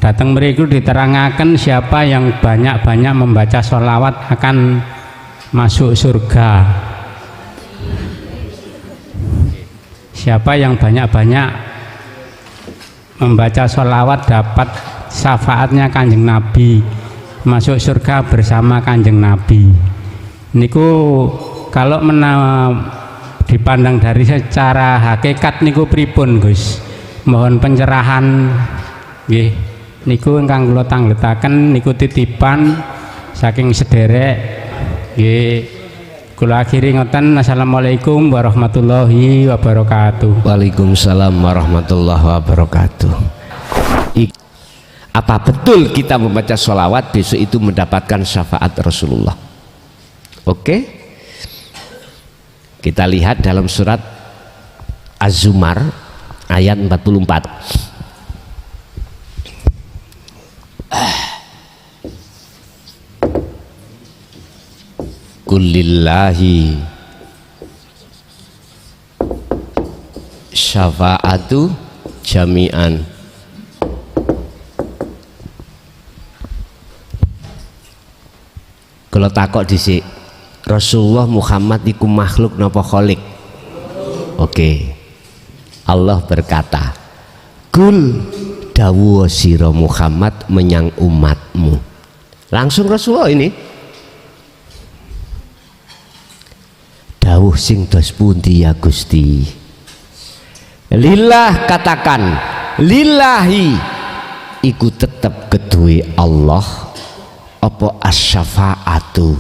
Datang mriku diterangaken siapa yang banyak-banyak membaca sholawat akan masuk surga. Siapa yang banyak-banyak membaca sholawat dapat syafaatnya Kanjeng Nabi, masuk surga bersama Kanjeng Nabi. Niku kalau dipandang dari secara hakikat niku pripun Gus? Mohon pencerahan nggih. Niku ingkang kula tangletaken niku titipan saking sederek nggih. Kula akhiri ngoten. Assalamualaikum warahmatullahi wabarakatuh. Waalaikumsalam warahmatullahi wabarakatuh. Apa betul kita membaca sholawat besok itu mendapatkan syafaat Rasulullah? Oke, kita lihat dalam surat Az-Zumar ayat 44. Kulillahi syafa'atu jami'an. Kalau takok dhisik, Rasulullah Muhammad iku makhluk napa khalik? Oke. Allah berkata, "Kul dawuh sira Muhammad menyang umatmu." Langsung Rasulullah ini. Dawuh sing dos pundi ya Gusti? Lillah, katakan lillahi iku tetep kedue Allah apa asyafaatu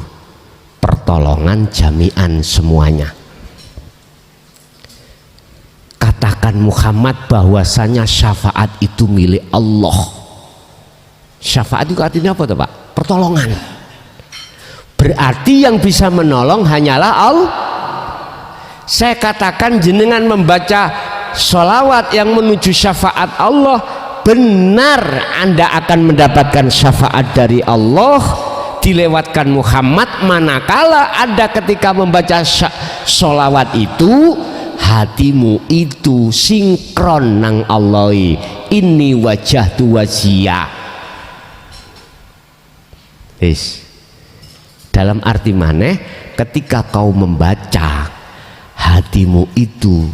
pertolongan jami'an semuanya. Katakan Muhammad bahwasanya syafaat itu milik Allah. Syafaat itu artinya apa tuh Pak? Pertolongan. Berarti yang bisa menolong hanyalah Allah. Saya katakan jenengan membaca sholawat yang menuju syafaat Allah, benar Anda akan mendapatkan syafaat dari Allah dilewatkan Muhammad. Manakala Anda ketika membaca sholawat itu hatimu itu sinkron nang Allah, ini wajah tu wajia. Dalam arti maneh, ketika kau membaca hatimu itu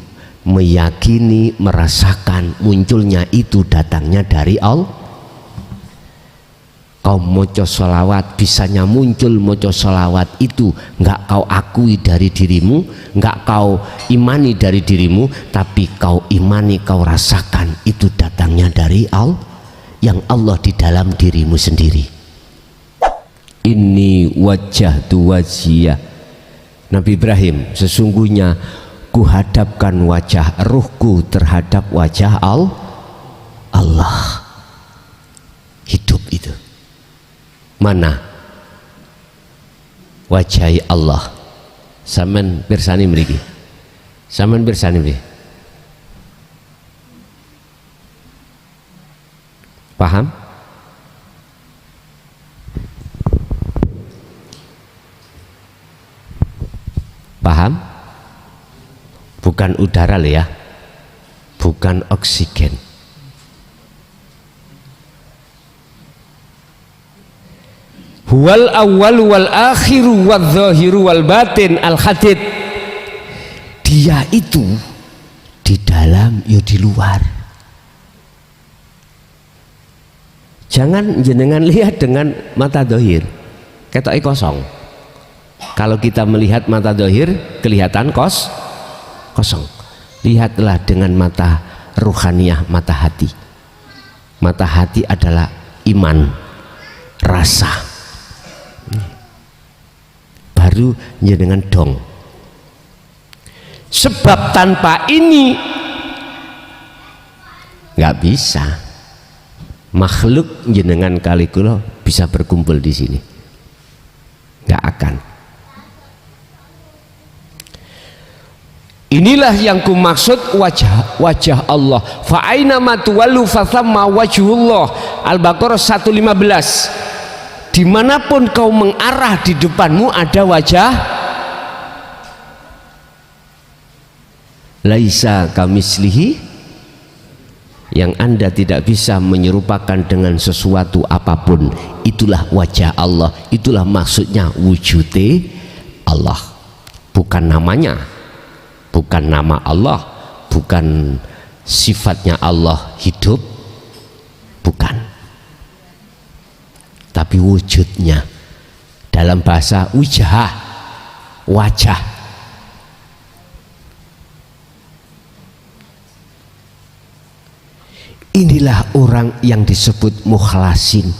meyakini, merasakan munculnya itu datangnya dari Allah. Kau moco sholawat, bisanya muncul moco sholawat itu nggak kau akui dari dirimu, nggak kau imani dari dirimu, tapi kau imani, kau rasakan itu datangnya dari Allah, yang Allah di dalam dirimu sendiri. Ini wajah tu wajiyah. Nabi Ibrahim, sesungguhnya kuhadapkan wajah ruhku terhadap wajah Allah. Hidup itu mana wajah Allah? Saman pirsani mriki, saman pirsani mriki. Paham? Paham? Bukan udara loh ya, bukan oksigen. Huwal awwal wal akhiru wal zahiru wal batin al hadid. Dia itu di dalam ya di luar. Jangan jenengan lihat dengan mata zahir, ketoke kosong. Kalau kita melihat mata zahir kelihatan kosong. Lihatlah dengan mata ruhaniyah, mata hati. Mata hati adalah iman, rasa. Baru jenengan dong. Sebab tanpa ini nggak bisa makhluk jenengan kali kula bisa berkumpul di sini, nggak akan. Inilah yang kumaksud wajah Allah. Fa aina ma tuwallu fa thamma wajhullah. Al-Baqarah 115. Dimanapun kau mengarah di depanmu ada wajah. Laisa kamislihi yang Anda tidak bisa menyerupakan dengan sesuatu apapun. Itulah wajah Allah, itulah maksudnya wujudnya Allah, bukan namanya, bukan nama Allah, bukan sifatnya Allah hidup, bukan, tapi wujudnya. Dalam bahasa wujah, wajah. Inilah orang yang disebut mukhlasin,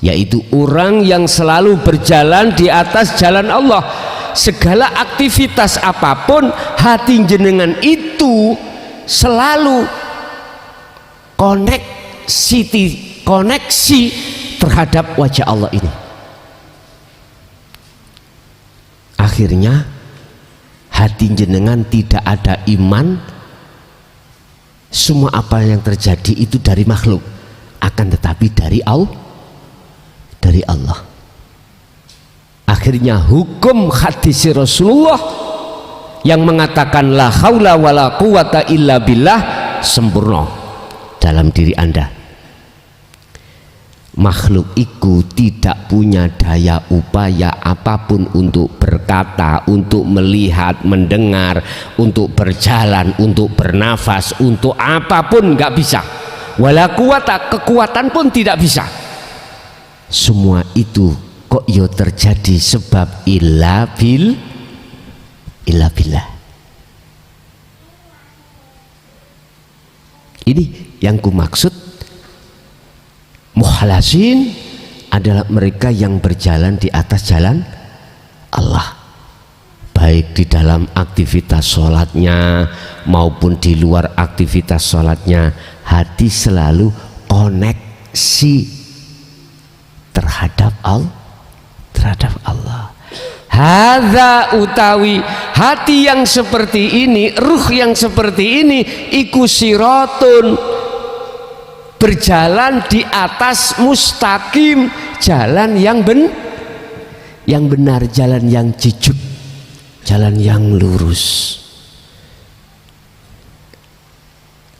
yaitu orang yang selalu berjalan di atas jalan Allah. Segala aktivitas apapun, hati jenengan itu selalu koneksi terhadap wajah Allah ini. Akhirnya hati jenengan tidak ada iman. Semua apa yang terjadi itu dari makhluk, akan tetapi dari Allah, dari Allah. Akhirnya hukum hadis Rasulullah yang mengatakan la haula wala quwata illa billah sempurna dalam diri Anda. Makhluk itu tidak punya daya upaya apapun untuk berkata, untuk melihat, mendengar, untuk berjalan, untuk bernafas, untuk apapun nggak bisa. Wala quwata, kekuatan pun tidak bisa. Semua itu kok yo terjadi sebab illa billah. Ini yang ku maksud. Mukhlasin adalah mereka yang berjalan di atas jalan Allah, baik di dalam aktivitas sholatnya maupun di luar aktivitas sholatnya. Hati selalu koneksi terhadap Allah. Hadza utawi hati yang seperti ini, ruh yang seperti ini, iku siratun, berjalan di atas mustaqim, jalan yang benar, jalan yang jujur, jalan yang lurus.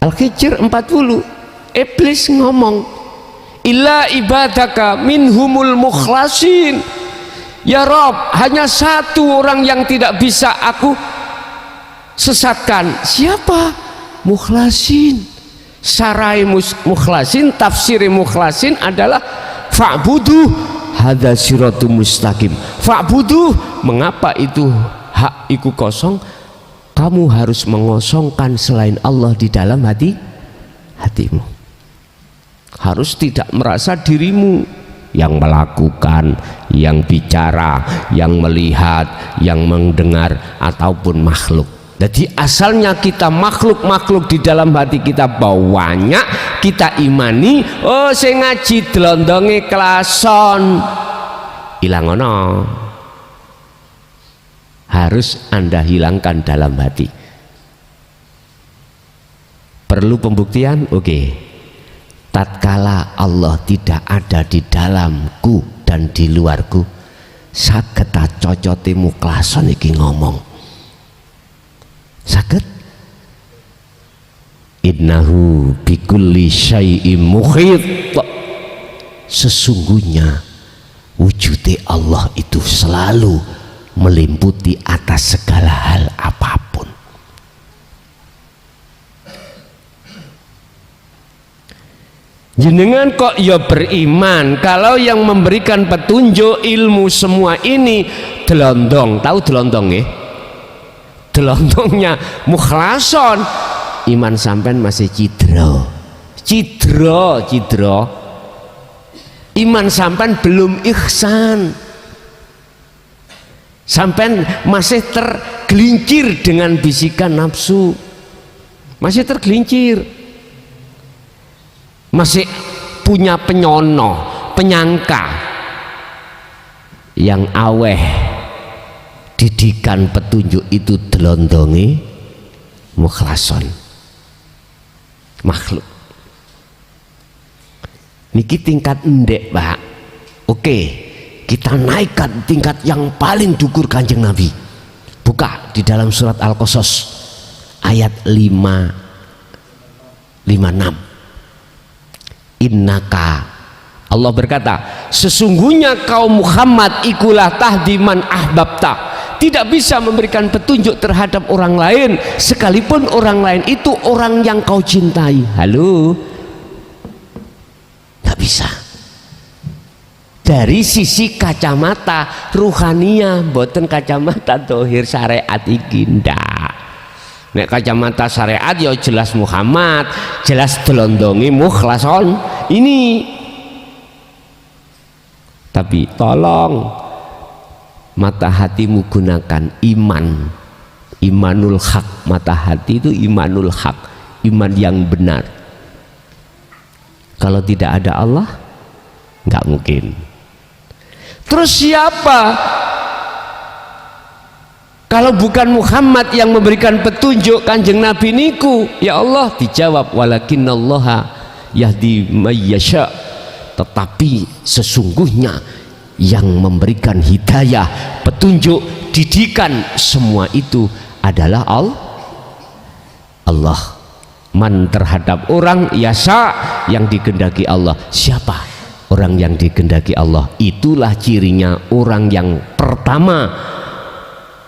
Al-Hijr 40, iblis ngomong, illa ibadaka minhumul mukhlasin. Ya Rob, hanya satu orang yang tidak bisa aku sesatkan. Siapa? Mukhlasin. Sarai mukhlasin, tafsiri mukhlasin adalah fa'budu hadza siratum mustaqim. Fa'budu, mengapa itu hak iku kosong? Kamu harus mengosongkan selain Allah di dalam hatimu. Harus tidak merasa dirimu yang melakukan, yang bicara, yang melihat, yang mendengar, ataupun makhluk. Jadi asalnya kita makhluk di dalam hati kita banyak, kita imani. Oh, saya ngaji delondonge kelason, ilang ono. Harus Anda hilangkan dalam hati. Perlu pembuktian? Oke. Tatkala Allah tidak ada di dalamku dan di luarku, saged ta cocote mukhlason iki ngomong. Saged? Innahu bikulli syai'im muhit. Sesungguhnya wujudnya Allah itu selalu meliputi atas segala hal apapun. Jenengan kok ya beriman kalau yang memberikan petunjuk ilmu semua ini delondong. Tahu delondong ya? Delondongnya mukhlason, iman sampean masih cidra. Iman sampean belum ihsan. Sampean masih tergelincir dengan bisikan nafsu. Masih tergelincir. Masih punya penyono, penyangka yang aweh. Didikan petunjuk itu delondongi mukhlason, makhluk. Niki tingkat endek, Pak. Oke, kita naikkan tingkat yang paling dukur Kanjeng Nabi. Buka di dalam surat Al-Qasas ayat 556. innaka, Allah berkata sesungguhnya kaum Muhammad ikulah tahdiman ahbabta, tidak bisa memberikan petunjuk terhadap orang lain sekalipun orang lain itu orang yang kau cintai. Halo, nggak bisa. Dari sisi kacamata ruhania, boten kacamata dohir syariat iki ndak. Nek kacamata syariat ya jelas Muhammad, jelas delondongi mukhlason ini. Tapi tolong mata hatimu gunakan iman, imanul haq. Mata hati itu imanul haq, iman yang benar. Kalau tidak ada Allah nggak mungkin. Terus siapa kalau bukan Muhammad yang memberikan petunjuk kanjeng Nabi niku? Ya Allah, dijawab walakinnallaha yahdi may yasha, tetapi sesungguhnya yang memberikan hidayah, petunjuk, didikan semua itu adalah Allah. Man terhadap orang yasa, yang dikehendaki Allah. Siapa orang yang dikehendaki Allah? Itulah cirinya orang yang pertama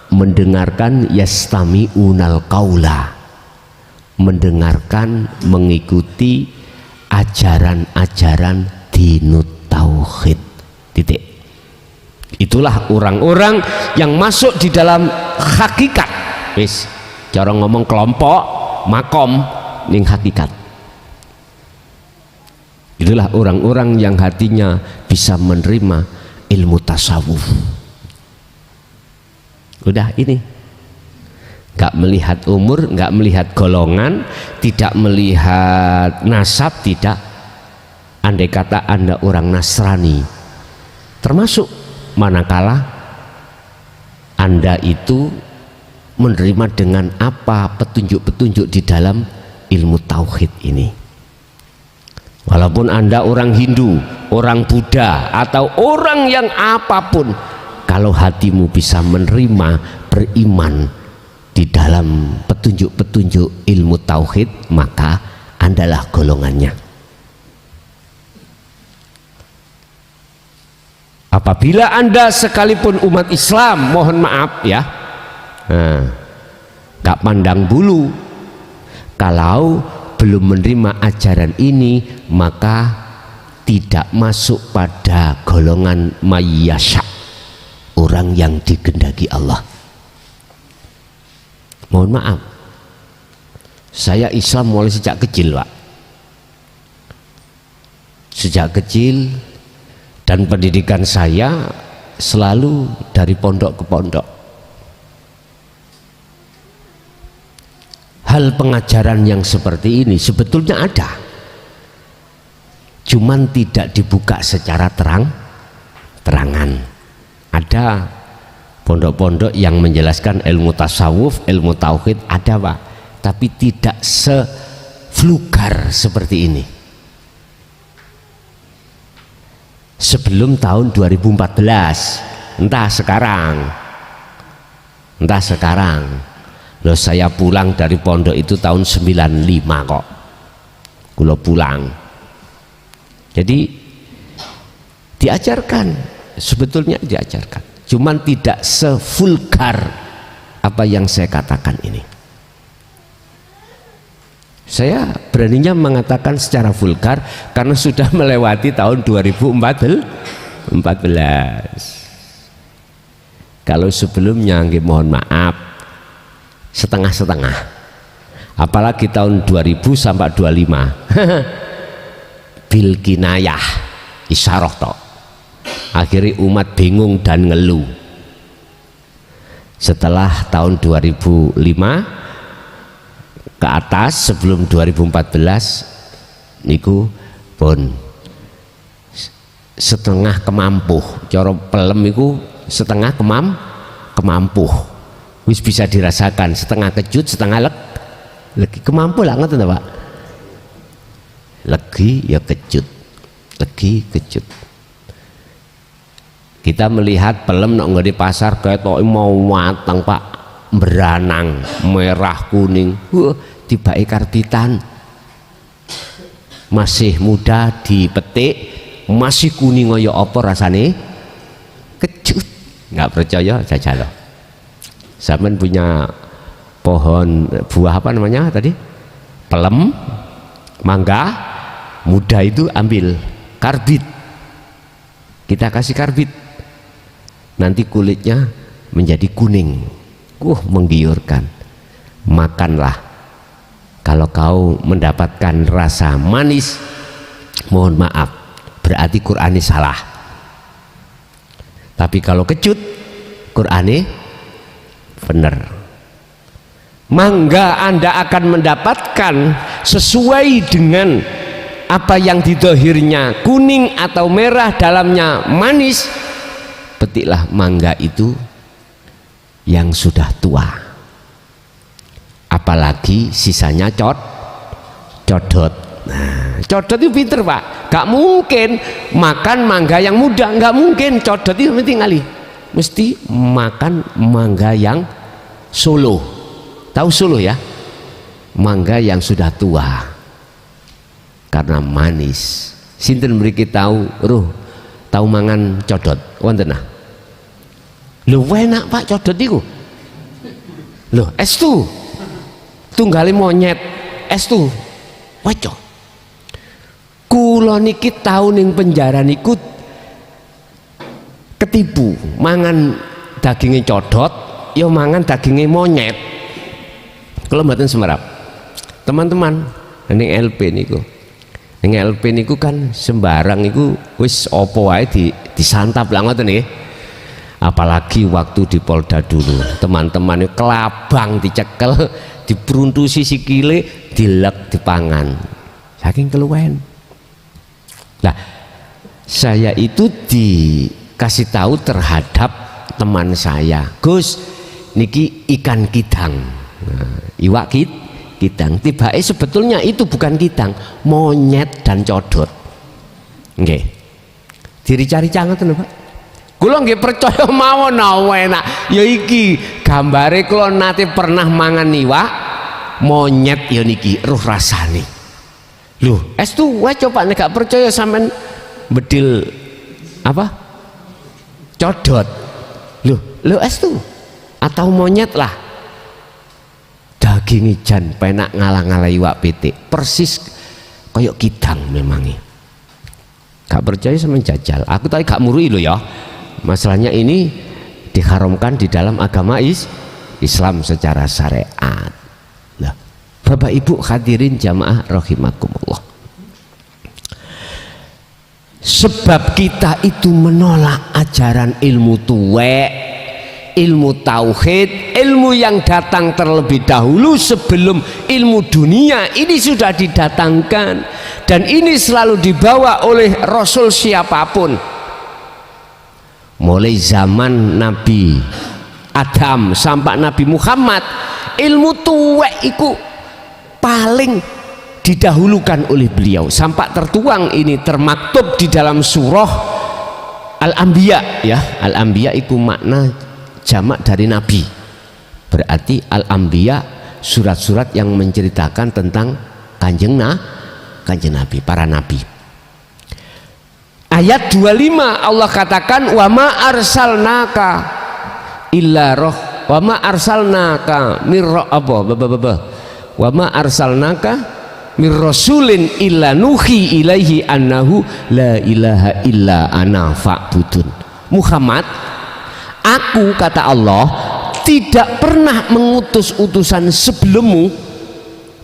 mendengarkan yastami'unal qaula, mendengarkan, mengikuti ajaran-ajaran dinut tauhid. Titik. Itulah orang-orang yang masuk di dalam hakikat. Wis, cara ngomong kelompok, makom ning hakikat. Itulah orang-orang yang hatinya bisa menerima ilmu tasawuf. Udah ini, nggak melihat umur, nggak melihat golongan, tidak melihat nasab, tidak. Andai kata Anda orang Nasrani, termasuk manakala Anda itu menerima dengan apa petunjuk-petunjuk di dalam ilmu tauhid ini. Walaupun Anda orang Hindu, orang Buddha, atau orang yang apapun, kalau hatimu bisa menerima, beriman di dalam petunjuk-petunjuk ilmu tauhid, maka Andalah golongannya. Apabila Anda sekalipun umat Islam, mohon maaf ya, gak pandang bulu, kalau belum menerima ajaran ini, maka tidak masuk pada golongan mayyasha, orang yang dikehendaki Allah. Mohon maaf, saya Islam mulai sejak kecil, Pak. Sejak kecil, dan pendidikan saya selalu dari pondok ke pondok. Hal pengajaran yang seperti ini sebetulnya ada, cuman tidak dibuka secara terang-terangan. Ada pondok-pondok yang menjelaskan ilmu tasawuf, ilmu tauhid, ada Pak, tapi tidak sevulgar seperti ini. Sebelum tahun 2014, entah sekarang, loh, saya pulang dari pondok itu tahun 95 kok, kulo pulang. Jadi diajarkan, sebetulnya diajarkan, cuman tidak sevulgar apa yang saya katakan ini. Saya beraninya mengatakan secara vulgar karena sudah melewati tahun 2014. Kalau sebelumnya, mohon maaf, setengah-setengah. Apalagi tahun 2000 sampai 25 bil kinayah, isyarah tok. Akhirnya umat bingung dan ngeluh. Setelah tahun 2005 ke atas, sebelum 2014 niku pun setengah kemampuh, cara pelem niku setengah kemampuh, wis bisa dirasakan, setengah kejut, setengah legi kemampuh lah, ngoten Pak. Legi ya kejut, legi kejut. Kita melihat pelem nek nggone pasar ketoke mau matang Pak, beranang merah kuning, tibake karbitan. masih muda dipetik masih kuning kaya apa rasane kecut. Nggak percaya jajal. Sampean punya pohon buah apa namanya tadi, pelem, mangga muda, itu ambil karbit, kita kasih karbit, nanti kulitnya menjadi kuning, menggiurkan. Makanlah. Kalau kau mendapatkan rasa manis, mohon maaf, berarti Qur'annya salah. Tapi kalau kecut, Qur'annya benar. Mangga Anda akan mendapatkan sesuai dengan apa yang didohirnya kuning atau merah, dalamnya manis. Petiklah mangga itu yang sudah tua, apalagi sisanya codot. Nah, codot itu pinter Pak, gak mungkin makan mangga yang muda, gak mungkin. Codot itu mesti makan mangga yang Solo. Tahu Solo ya? Mangga yang sudah tua karena manis. Sinten mriki tahu tahu mangan codot wonten nah? Lho enak Pak codot iku. Lho estu tunggale monyet estu waca. Kula niki tau ning penjara niku ketipu mangan dagingnya codot ya mangan dagingnya monyet. Kalau mboten semerap teman-teman ning LP niku, ning LP niku kan sembarang niku wis apa wae disantap lah ngoten nggih. Apalagi waktu di Polda dulu, teman-teman kelabang dicekel, diperuntusi sikile, dilek dipangan, saking keluwen. Nah, saya itu dikasih tahu terhadap teman saya, Gus, niki ikan kidang, iwak kidang. Tibae sebetulnya itu bukan kidang, monyet dan codot. Nggih. Diri-cari canget lho, Pak. Kula nggih percaya mawon enak. Ya iki gambare kula nate pernah mangan iwak monyet ya niki roh rasane. Lho, estu wae coba nek gak percaya sampean bedil apa? Codot. Lho estu atau monyet lah. Daging ijan penak ngalah-ngalah iwak pitik. Persis koyok kidang memangnya. Gak percaya sama jajal. Aku tadi gak murui lho ya. Masalahnya ini diharamkan di dalam agama Islam secara syariat. Nah, Bapak Ibu hadirin jamaah rahimakumullah. Sebab kita itu menolak ajaran ilmu tuwek, ilmu tauhid, ilmu yang datang terlebih dahulu sebelum ilmu dunia ini sudah didatangkan, dan ini selalu dibawa oleh Rasul siapapun. Mulai zaman Nabi Adam sampai Nabi Muhammad, ilmu tuwek itu paling didahulukan oleh beliau, sampai tertuang ini termaktub di dalam surah Al-Anbiya ya. Al-Anbiya itu makna jamak dari Nabi, berarti Al-Anbiya surat-surat yang menceritakan tentang kanjeng Nabi, para nabi. Ayat 25 Allah katakan wa ma arsalnaka illa roh wa ma arsalnaka mirra apa wa ma arsalnaka mir rasulin illa nuhi ilaihi annahu la ilaha illa ana fa'budun. Muhammad, aku kata Allah tidak pernah mengutus utusan sebelummu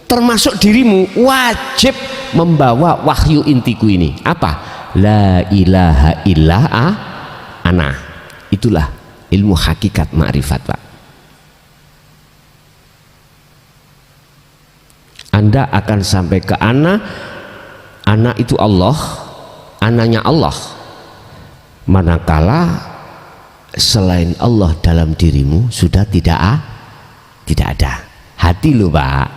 termasuk dirimu wajib membawa wahyu intiku ini apa? La ilaha illa ana. Itulah ilmu hakikat ma'rifat Pak. Anda akan sampai ke ana itu Allah, ananya Allah. Manakala selain Allah dalam dirimu sudah tidak ada. Hati lo Pak,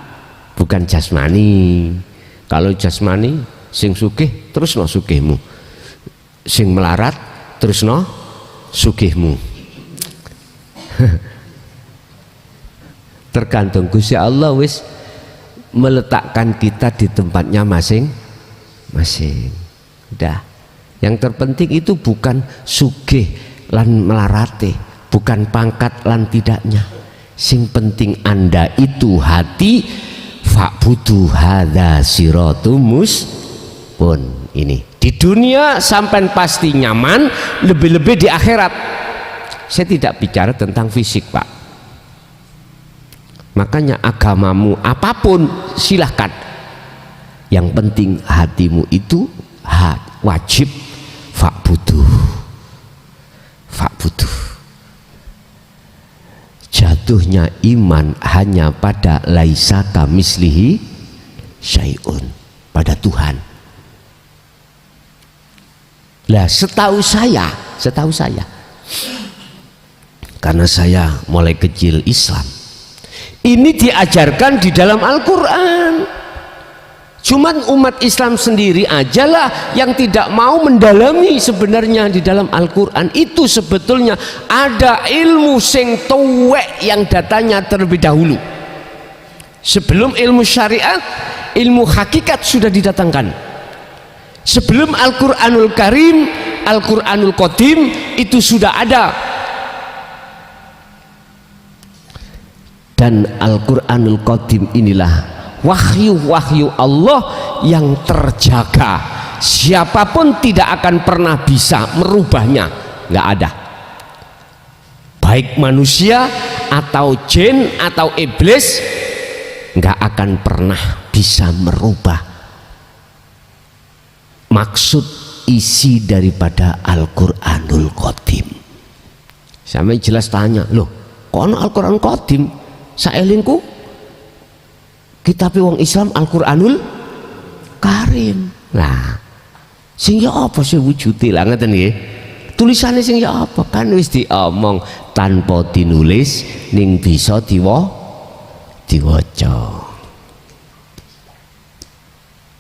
bukan jasmani. Kalau jasmani sing sugih terus no sugihmu, sing melarat terus no sugihmu. Tergantung Gusti Allah wis meletakkan kita di tempatnya masing. Udah. Yang terpenting itu bukan sugih lan melarate, bukan pangkat lan tidaknya. Sing penting Anda itu hati. Fa'budu hadza siratum pun ini. Di dunia sampai pasti nyaman, lebih-lebih di akhirat. Saya tidak bicara tentang fisik, Pak. Makanya agamamu apapun silahkan. Yang penting hatimu itu wajib fa'budu. Jatuhnya iman hanya pada laisa kamislihi syai'un, pada Tuhan. Lah setahu saya karena saya mulai kecil Islam, ini diajarkan di dalam Al-Quran. Cuman umat Islam sendiri ajalah yang tidak mau mendalami sebenarnya di dalam Al-Quran itu sebetulnya ada ilmu sing tuwek yang datanya terlebih dahulu. Sebelum ilmu syariat, ilmu hakikat sudah didatangkan. Sebelum Al-Quranul Karim, Al-Quranul Qadim itu sudah ada. Dan Al-Quranul Qadim inilah wahyu-wahyu Allah yang terjaga. Siapapun tidak akan pernah bisa merubahnya, nggak ada. Baik manusia atau jin atau iblis nggak akan pernah bisa merubah maksud isi daripada Al-Quranul Qadim. Sampai jelas tanya, loh kok ada Al-Quran Qadim? Saelingku kitab wong Islam Al-Quranul Karim. Nah, sing ya apa sih wujude lah ngeten nggih. Tulisannya sing ya apa? Kan wis diomong tanpa dinulis ning bisa diwaca.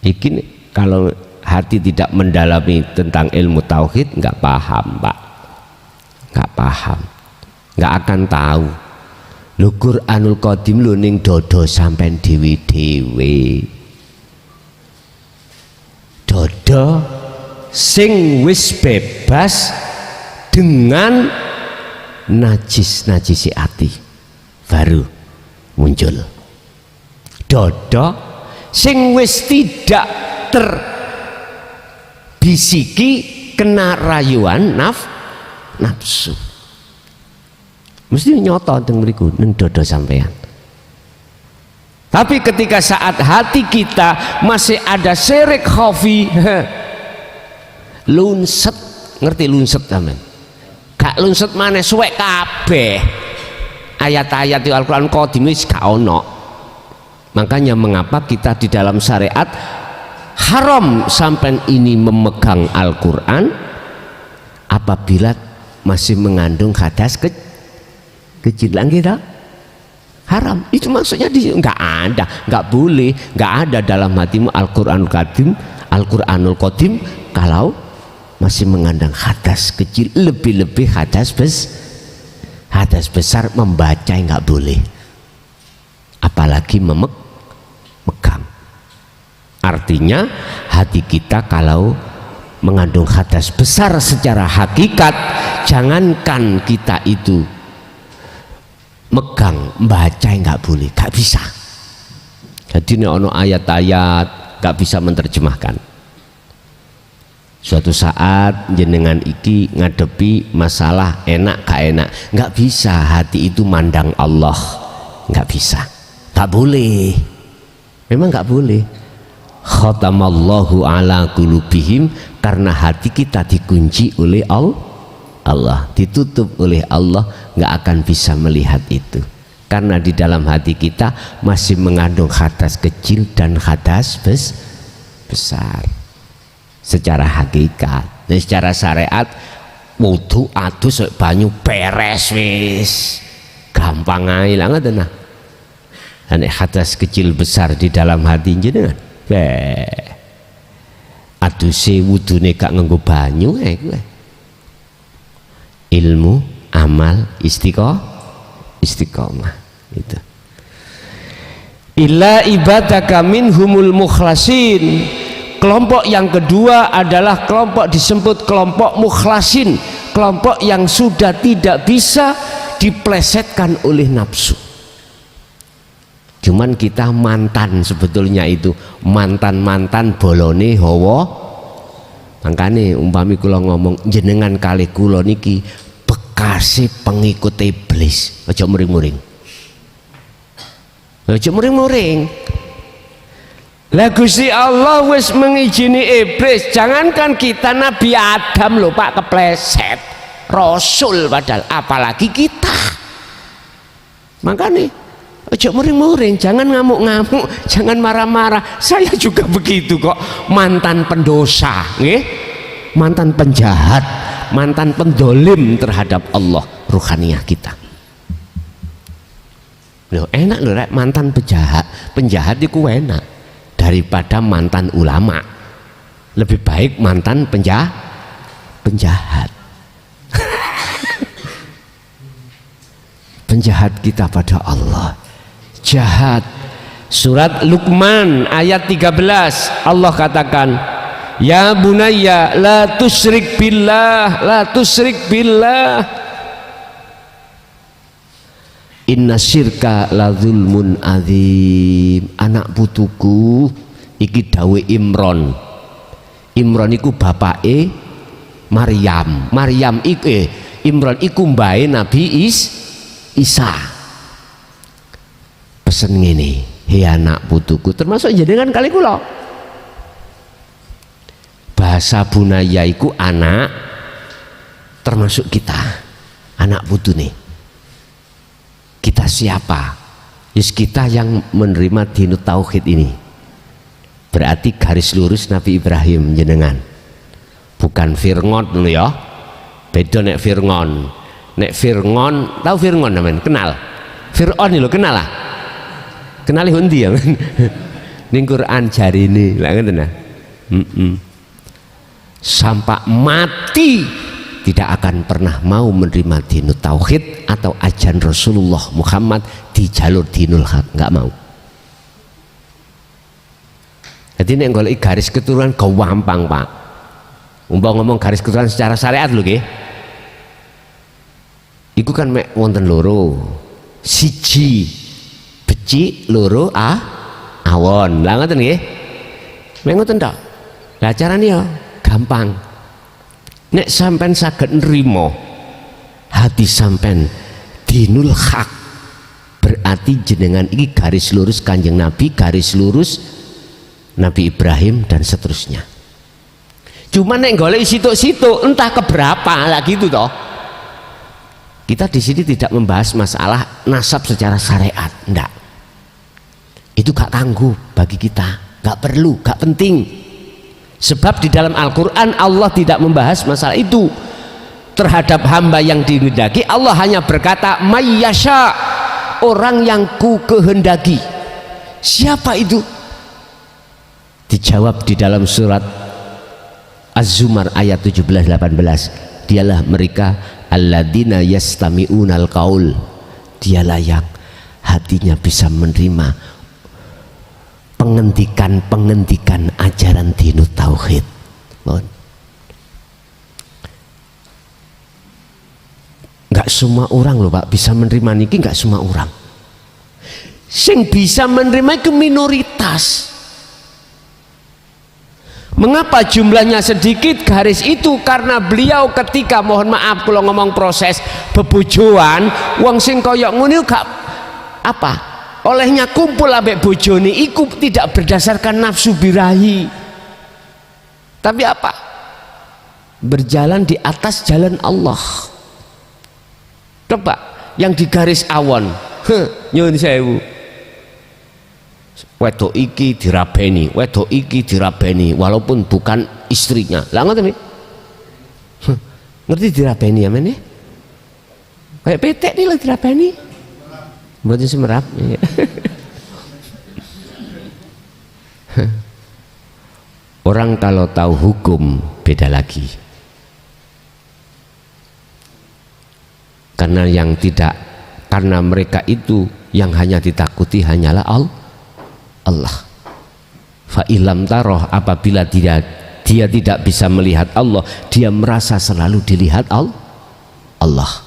Iki kalau hati tidak mendalami tentang ilmu tauhid nggak paham, Pak. Nggak paham. Nggak akan tahu. Lho Quranul Qadim lho ning dodo sampean dhewe-dhewe. Dodo sing wis bebas dengan najis-najisi ati baru muncul. Dodo sing wis tidak terbisiki kena rayuan nafsu. Mesti nyoto teng mriku ning dodo sampean. Tapi ketika saat hati kita masih ada syirik khafi, lunset, ngerti lunset sampean? Gak lunset maneh suwek kabeh. Ayat-ayat di Al-Qur'an Qadim wis gak ono. Makanya mengapa kita di dalam syariat haram sampai ini memegang Al-Quran apabila masih mengandung hadas kecil lagi dah haram. Itu maksudnya nggak ada, nggak boleh, nggak ada dalam hatimu Al-Quranul Qadim, Al-Quranul Qadim kalau masih mengandung hadas kecil, lebih-lebih hadas besar membaca nggak boleh, apalagi memegang. Artinya hati kita kalau mengandung hadas besar secara hakikat, jangankan kita itu megang, baca nggak boleh, nggak bisa. Jadi ini ono ayat-ayat nggak bisa menerjemahkan. Suatu saat jenengan iki ngadepi masalah enak gak enak, nggak bisa hati itu mandang Allah, nggak bisa, nggak boleh, memang nggak boleh. Khatamallahu ala qulubihim, karena hati kita dikunci oleh Allah, ditutup oleh Allah, nggak akan bisa melihat itu karena di dalam hati kita masih mengandung hadas kecil dan hadas besar secara hakikat. Dan secara syariat wudu adus banyu beres wis gampang ae lah ngoten nah. Hadas kecil besar di dalam hati jenengan aduse wudune gak nganggo banyu kuwi. Ilmu, amal, istiqomah itu. Illa ibadaka minhumul mukhlasin, kelompok yang kedua adalah kelompok disebut kelompok mukhlasin, kelompok yang sudah tidak bisa diplesetkan oleh nafsu. Cuman kita mantan, sebetulnya itu mantan bolone hawa. Makanya umpami kula ngomong jenengan kalih kula niki bekasi pengikut iblis, aja muring-muring. Aja muring-muring. Lah Gusti Allah wis mengizini iblis, jangankan kita Nabi Adam lho Pak kepleset, Rasul padahal, apalagi kita. Makanya ojo muring-muring, jangan ngamuk-ngamuk, jangan marah-marah. Saya juga begitu kok, mantan pendosa, nggih. Mantan penjahat, mantan pendolim terhadap Allah ruhaniyah kita. Loh, enak loh rek, mantan penjahat itu enak daripada mantan ulama. Lebih baik mantan penjahat. Penjahat kita pada Allah jahat. Surat Luqman ayat 13 Allah katakan, ya bunayya la tusyrik billah inna syirka la zulmun azim. Anak putuku iki dawe Imron iku bapake Maryam iku Imron iku mbae Nabi Isa. Pesen ngene, hei anak putuku, termasuk jenengan kali kula. Bahasa bunaya iku anak, termasuk kita, anak putu nih. Kita siapa? Yus kita yang menerima dinut tauhid ini. Berarti garis lurus Nabi Ibrahim jenengan. Bukan Fir'aun dulu ya. Beda nek Fir'aun. Nek Fir'aun, tahu Fir'aun namanya? Kenal? Fir'aun ini lo kenal lah. Kenali hundi ya kan? Ning Quran jari ini lah kan nah. Sampai mati tidak akan pernah mau menerima dinut tauhid atau ajaran Rasulullah Muhammad di jalur dinul haq, nggak mau. Jadi nek golek garis keturunan gampang Pak. Ngomong garis keturunan secara syariat lho nggih. Iku kan mek wonten loro, siji becik, loro awon. Lah ngoten nggih. Mek ngoten tok. Lah carane ya gampang. Nek sampean saged nrimo hati sampean dinul haq, berarti jenengan iki garis lurus Kanjeng Nabi, garis lurus Nabi Ibrahim dan seterusnya. Cuma nek golek situk-situk entah keberapa lah gitu toh. Kita di sini tidak membahas masalah nasab secara syariat, enggak. Itu gak kanggu bagi kita, gak perlu, gak penting. Sebab di dalam Al-Quran Allah tidak membahas masalah itu terhadap hamba yang dikehendaki. Allah hanya berkata mayyasha, orang yang ku kehendaki. Siapa itu? Dijawab di dalam surat Az-Zumar ayat 17-18. Dialah mereka alladzina yastami'unal qaul, dialah yang hatinya bisa menerima penghentikan ajaran dinut tauhid. Enggak semua orang loh Pak bisa menerima niki, enggak semua orang. Sing bisa menerima itu minoritas. Mengapa jumlahnya sedikit? Garis itu karena beliau ketika, mohon maaf kalau ngomong proses bebojoan, wong sing koyok ngene gak apa olehnya kumpul ambek bojone iku tidak berdasarkan nafsu birahi, tapi apa, berjalan di atas jalan Allah. Coba yang di garis awon, nyun sewu, wedok iki dirabeni, wedok iki dirabeni walaupun bukan istrinya. Lah ngoten iki. Ngerti dirabeni ya men? Kayak petek nih lah dirabeni. Mboten semerap. Orang kalau tahu hukum beda lagi. Karena yang tidak, karena mereka itu yang hanya ditakuti hanyalah Allah. fa ilam taroh, apabila dia tidak bisa melihat Allah, dia merasa selalu dilihat Allah.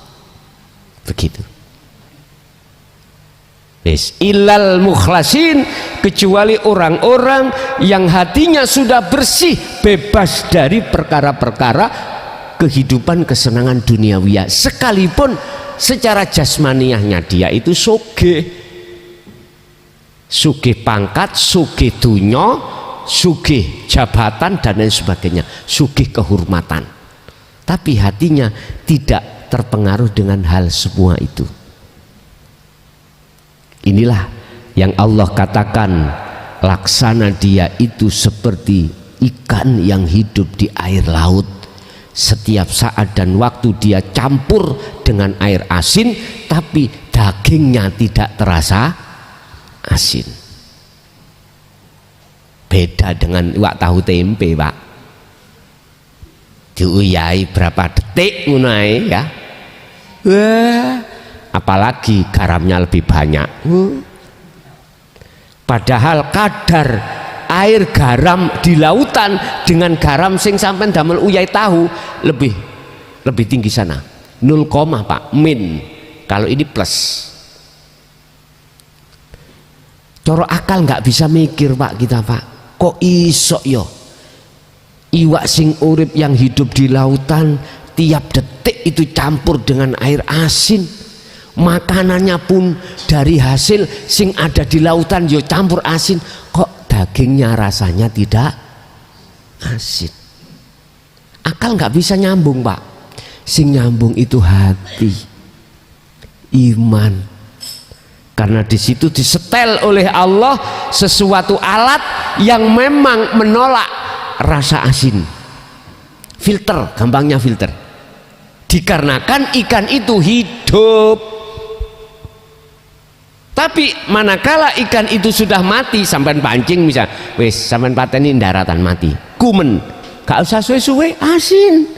Begitu. Ilal mukhlasin, kecuali orang-orang yang hatinya sudah bersih, bebas dari perkara-perkara kehidupan kesenangan duniawiyah, sekalipun secara jasmaniahnya dia itu sugih pangkat, sugih dunya, sugih jabatan dan lain sebagainya, sugih kehormatan, tapi hatinya tidak terpengaruh dengan hal semua itu. Inilah yang Allah katakan, laksana dia itu seperti ikan yang hidup di air laut. Setiap saat dan waktu dia campur dengan air asin, tapi dagingnya tidak terasa asin. Beda dengan iwak tahu tempe, Pak. Diuyai berapa detik ngono ya. Wah, apalagi garamnya lebih banyak. Padahal kadar air garam di lautan dengan garam sing sampean damel uyai tahu lebih tinggi sana. 0, Pak, min. Kalau ini plus. Coro akal nggak bisa mikir, Pak, kita, Pak. Kok iso yo iwak sing urip yang hidup di lautan tiap detik itu campur dengan air asin, makanannya pun dari hasil sing ada di lautan yo campur asin, kok dagingnya rasanya tidak asin? Akal nggak bisa nyambung, Pak. Sing nyambung itu hati, iman, karena di situ disetel oleh Allah sesuatu alat yang memang menolak rasa asin, filter, gampangnya filter. Dikarenakan ikan itu hidup. Tapi manakala ikan itu sudah mati, sampean pancing misal, wis sampean pateni daratan mati, kumen, gak usah suwe-suwe asin.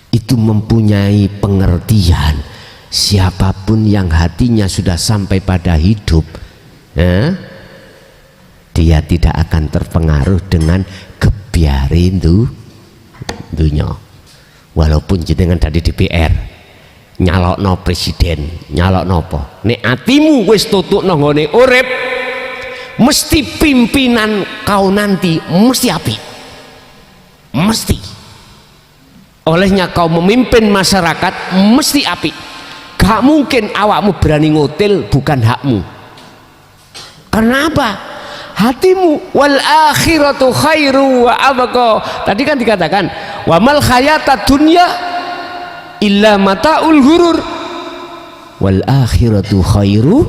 Itu mempunyai pengertian, siapapun yang hatinya sudah sampai pada hidup, dia tidak akan terpengaruh dengan kebiarin dunia. Walaupun jenengan dari DPR nyalokno presiden, nyalokno apa, nek atimu wis tutukno nggone urip, mesti pimpinan kau nanti mesti apik, mesti. Olehnya kau memimpin masyarakat mesti apik. Gak mungkin awakmu berani ngotil bukan hakmu. Karena apa? Hatimu. Wal akhiratu khairu wa abqa. Tadi kan dikatakan wa mal hayatad dunya illa mataul ghurur. Wal akhiratu khairu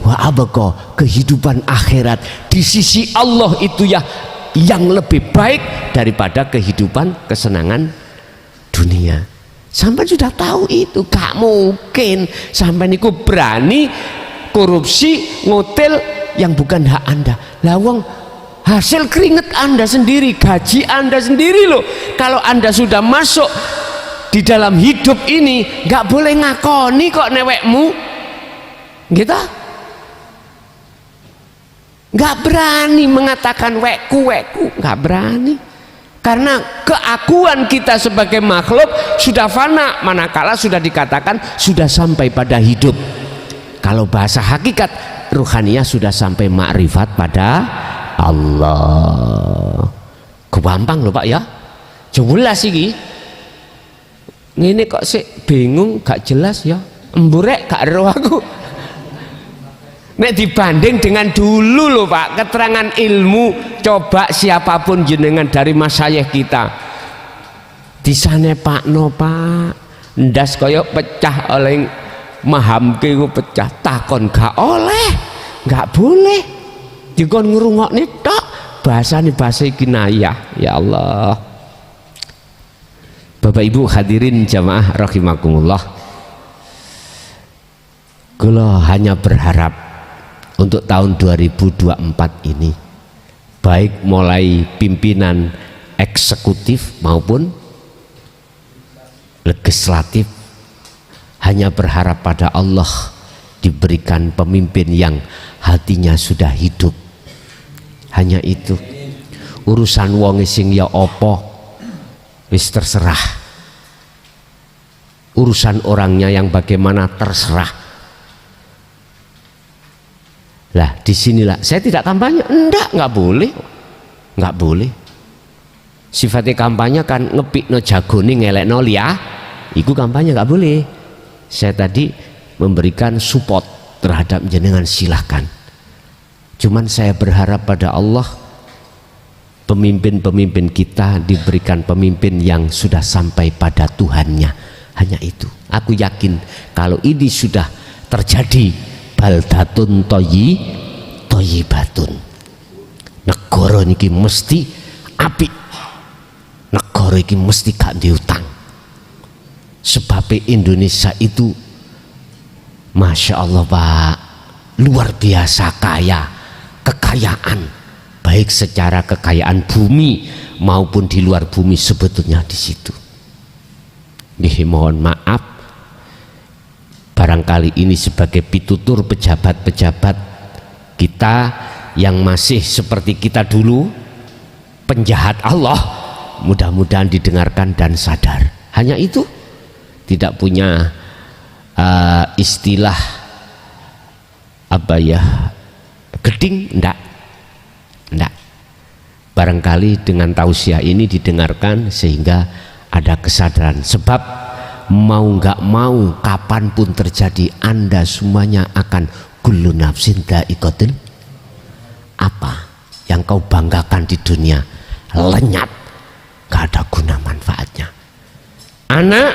wa abqa. Kehidupan akhirat di sisi Allah itu ya yang lebih baik daripada kehidupan kesenangan dunia. Sampai sudah tahu itu, gak mungkin sampai niku berani korupsi, ngotel yang bukan hak Anda. Lawang hasil keringet Anda sendiri, gaji Anda sendiri loh. Kalau Anda sudah masuk di dalam hidup ini, gak boleh ngakoni kok newekmu gitu. Gak berani mengatakan wekku, gak berani. Karena keakuan kita sebagai makhluk sudah fana, manakala sudah dikatakan sudah sampai pada hidup. Kalau bahasa hakikat ruhaniyah sudah sampai makrifat pada Allah. Gampang loh, Pak ya. Jelas iki. Ngene kok sih bingung, gak jelas ya. Emburek gak ero aku. Nek dibanding dengan dulu loh, Pak, keterangan ilmu, coba siapapun jenengan dari masyayikh kita disane Pak no, Pak ndas koyok pecah oleh mahamke ku pecah, takon gak oleh, gak boleh dikon ngrungokne tok bahasane bahasa kinayah. Ya Allah. Bapak Ibu hadirin jamaah rahimakumullah, kula hanya berharap untuk tahun 2024 ini, baik mulai pimpinan eksekutif maupun legislatif, hanya berharap pada Allah diberikan pemimpin yang hatinya sudah hidup. Hanya itu. Urusan wong sing ya apa wis terserah. Urusan orangnya yang bagaimana terserah. Lah disinilah saya tidak kampanye, nggak boleh, nggak boleh. Sifatnya kampanye kan ngepikno jagone ngelekno liya, itu kampanye nggak boleh. Saya tadi memberikan support terhadap jenengan, silahkan. Cuman saya berharap pada Allah pemimpin-pemimpin kita diberikan pemimpin yang sudah sampai pada Tuhannya. Hanya itu. Aku yakin kalau ini sudah terjadi, baldatun thayyibatun. Negara niki mesti apik. Negara iki mesti gak diutang. Sebab Indonesia itu Masya Allah Pak, luar biasa kaya, kekayaan, baik secara kekayaan bumi maupun di luar bumi sebetulnya di situ. Mohon maaf, barangkali ini sebagai pitutur pejabat-pejabat kita yang masih seperti kita dulu, penjahat Allah. Mudah-mudahan didengarkan dan sadar. Hanya itu, tidak punya istilah apa ya, geding, enggak. Barangkali dengan tausiah ini didengarkan sehingga ada kesadaran. Sebab mau nggak mau, kapanpun terjadi, Anda semuanya akan kullu nafsin dha'iqatul. Apa yang kau banggakan di dunia lenyap, gak ada guna manfaatnya. Anak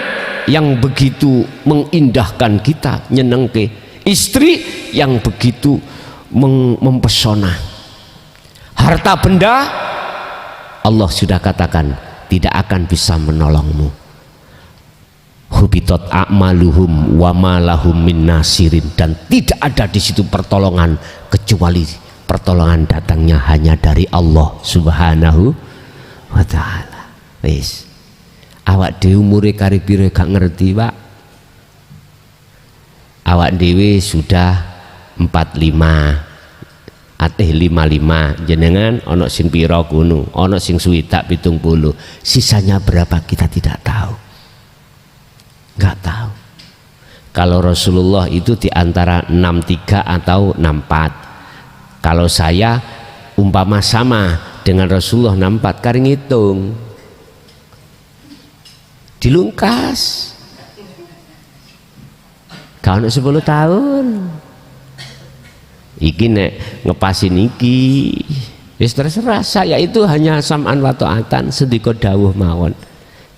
yang begitu mengindahkan kita, nyenengke, istri yang begitu mempesona, harta benda Allah sudah katakan tidak akan bisa menolongmu. Hubitat a'maluhum wa ma lahum min nasirin, dan tidak ada di situ pertolongan kecuali pertolongan datangnya hanya dari Allah Subhanahu wa ta'ala. Wis, awak dhewe umure kari piro gak ngerti, Pak. Awak dhewe sudah 45, ateh 55, jenengan ono sing piro kuno, ono sing swidak 70, sisanya berapa kita tidak tahu, nggak tahu. Kalau Rasulullah itu di antara 63 atau 64. Kalau saya umpama sama dengan Rasulullah 64, kari ngitung dilungkas kau 10 tahun iki nek ngepasin iki wis terserah. Saya itu hanya sam'an wa ta'atan, sedika dawuh mawon.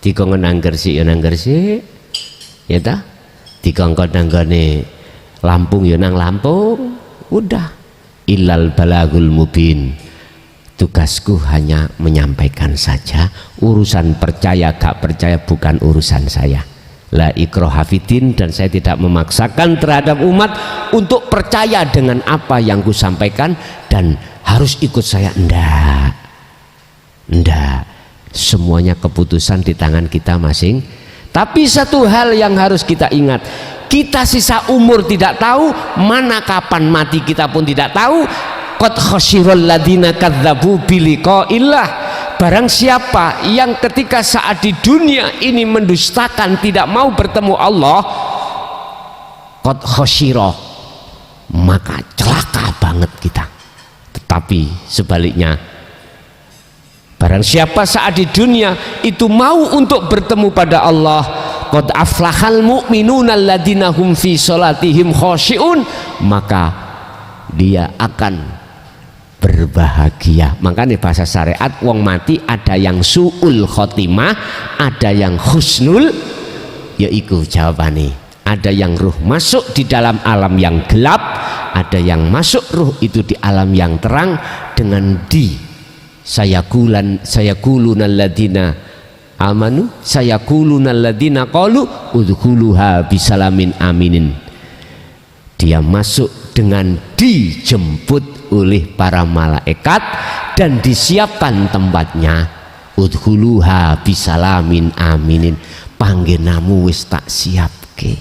Dikongkon nang Gresik ya nang Gresik, ya ta, dikongkon nanggone Lampung ya nang Lampung, udah. Illal balagul mubin, tugasku hanya menyampaikan saja. Urusan percaya gak percaya bukan urusan saya. La ikraha fiddin, dan saya tidak memaksakan terhadap umat untuk percaya dengan apa yang ku sampaikan dan harus ikut saya. Ndak. Semuanya keputusan di tangan kita masing. Tapi satu hal yang harus kita ingat, kita sisa umur tidak tahu, mana kapan mati kita pun tidak tahu. Qad khasyiral ladzina kadzdzabu biliqa'illah. Barang siapa yang ketika saat di dunia ini mendustakan, tidak mau bertemu Allah, qad khasyira, maka celaka banget kita. Tetapi sebaliknya, barang siapa saat di dunia itu mau untuk bertemu pada Allah, qad aflahal mu'minuna alladzina hum fi sholatihim khasyi'un, maka dia akan berbahagia. Makanya bahasa syariat wong mati ada yang su'ul khotimah, ada yang husnul, yaiku jawabannya. Ada yang ruh masuk di dalam alam yang gelap, ada yang masuk ruh itu di alam yang terang dengan sayakuluna alladzina amanu sayakuluna alladzina qalu udkhuluha bisalamin aminin. Dia masuk dengan dijemput oleh para malaikat dan disiapkan tempatnya. Udkhuluha bisalamin aminin, panggenamu wis tak siapke.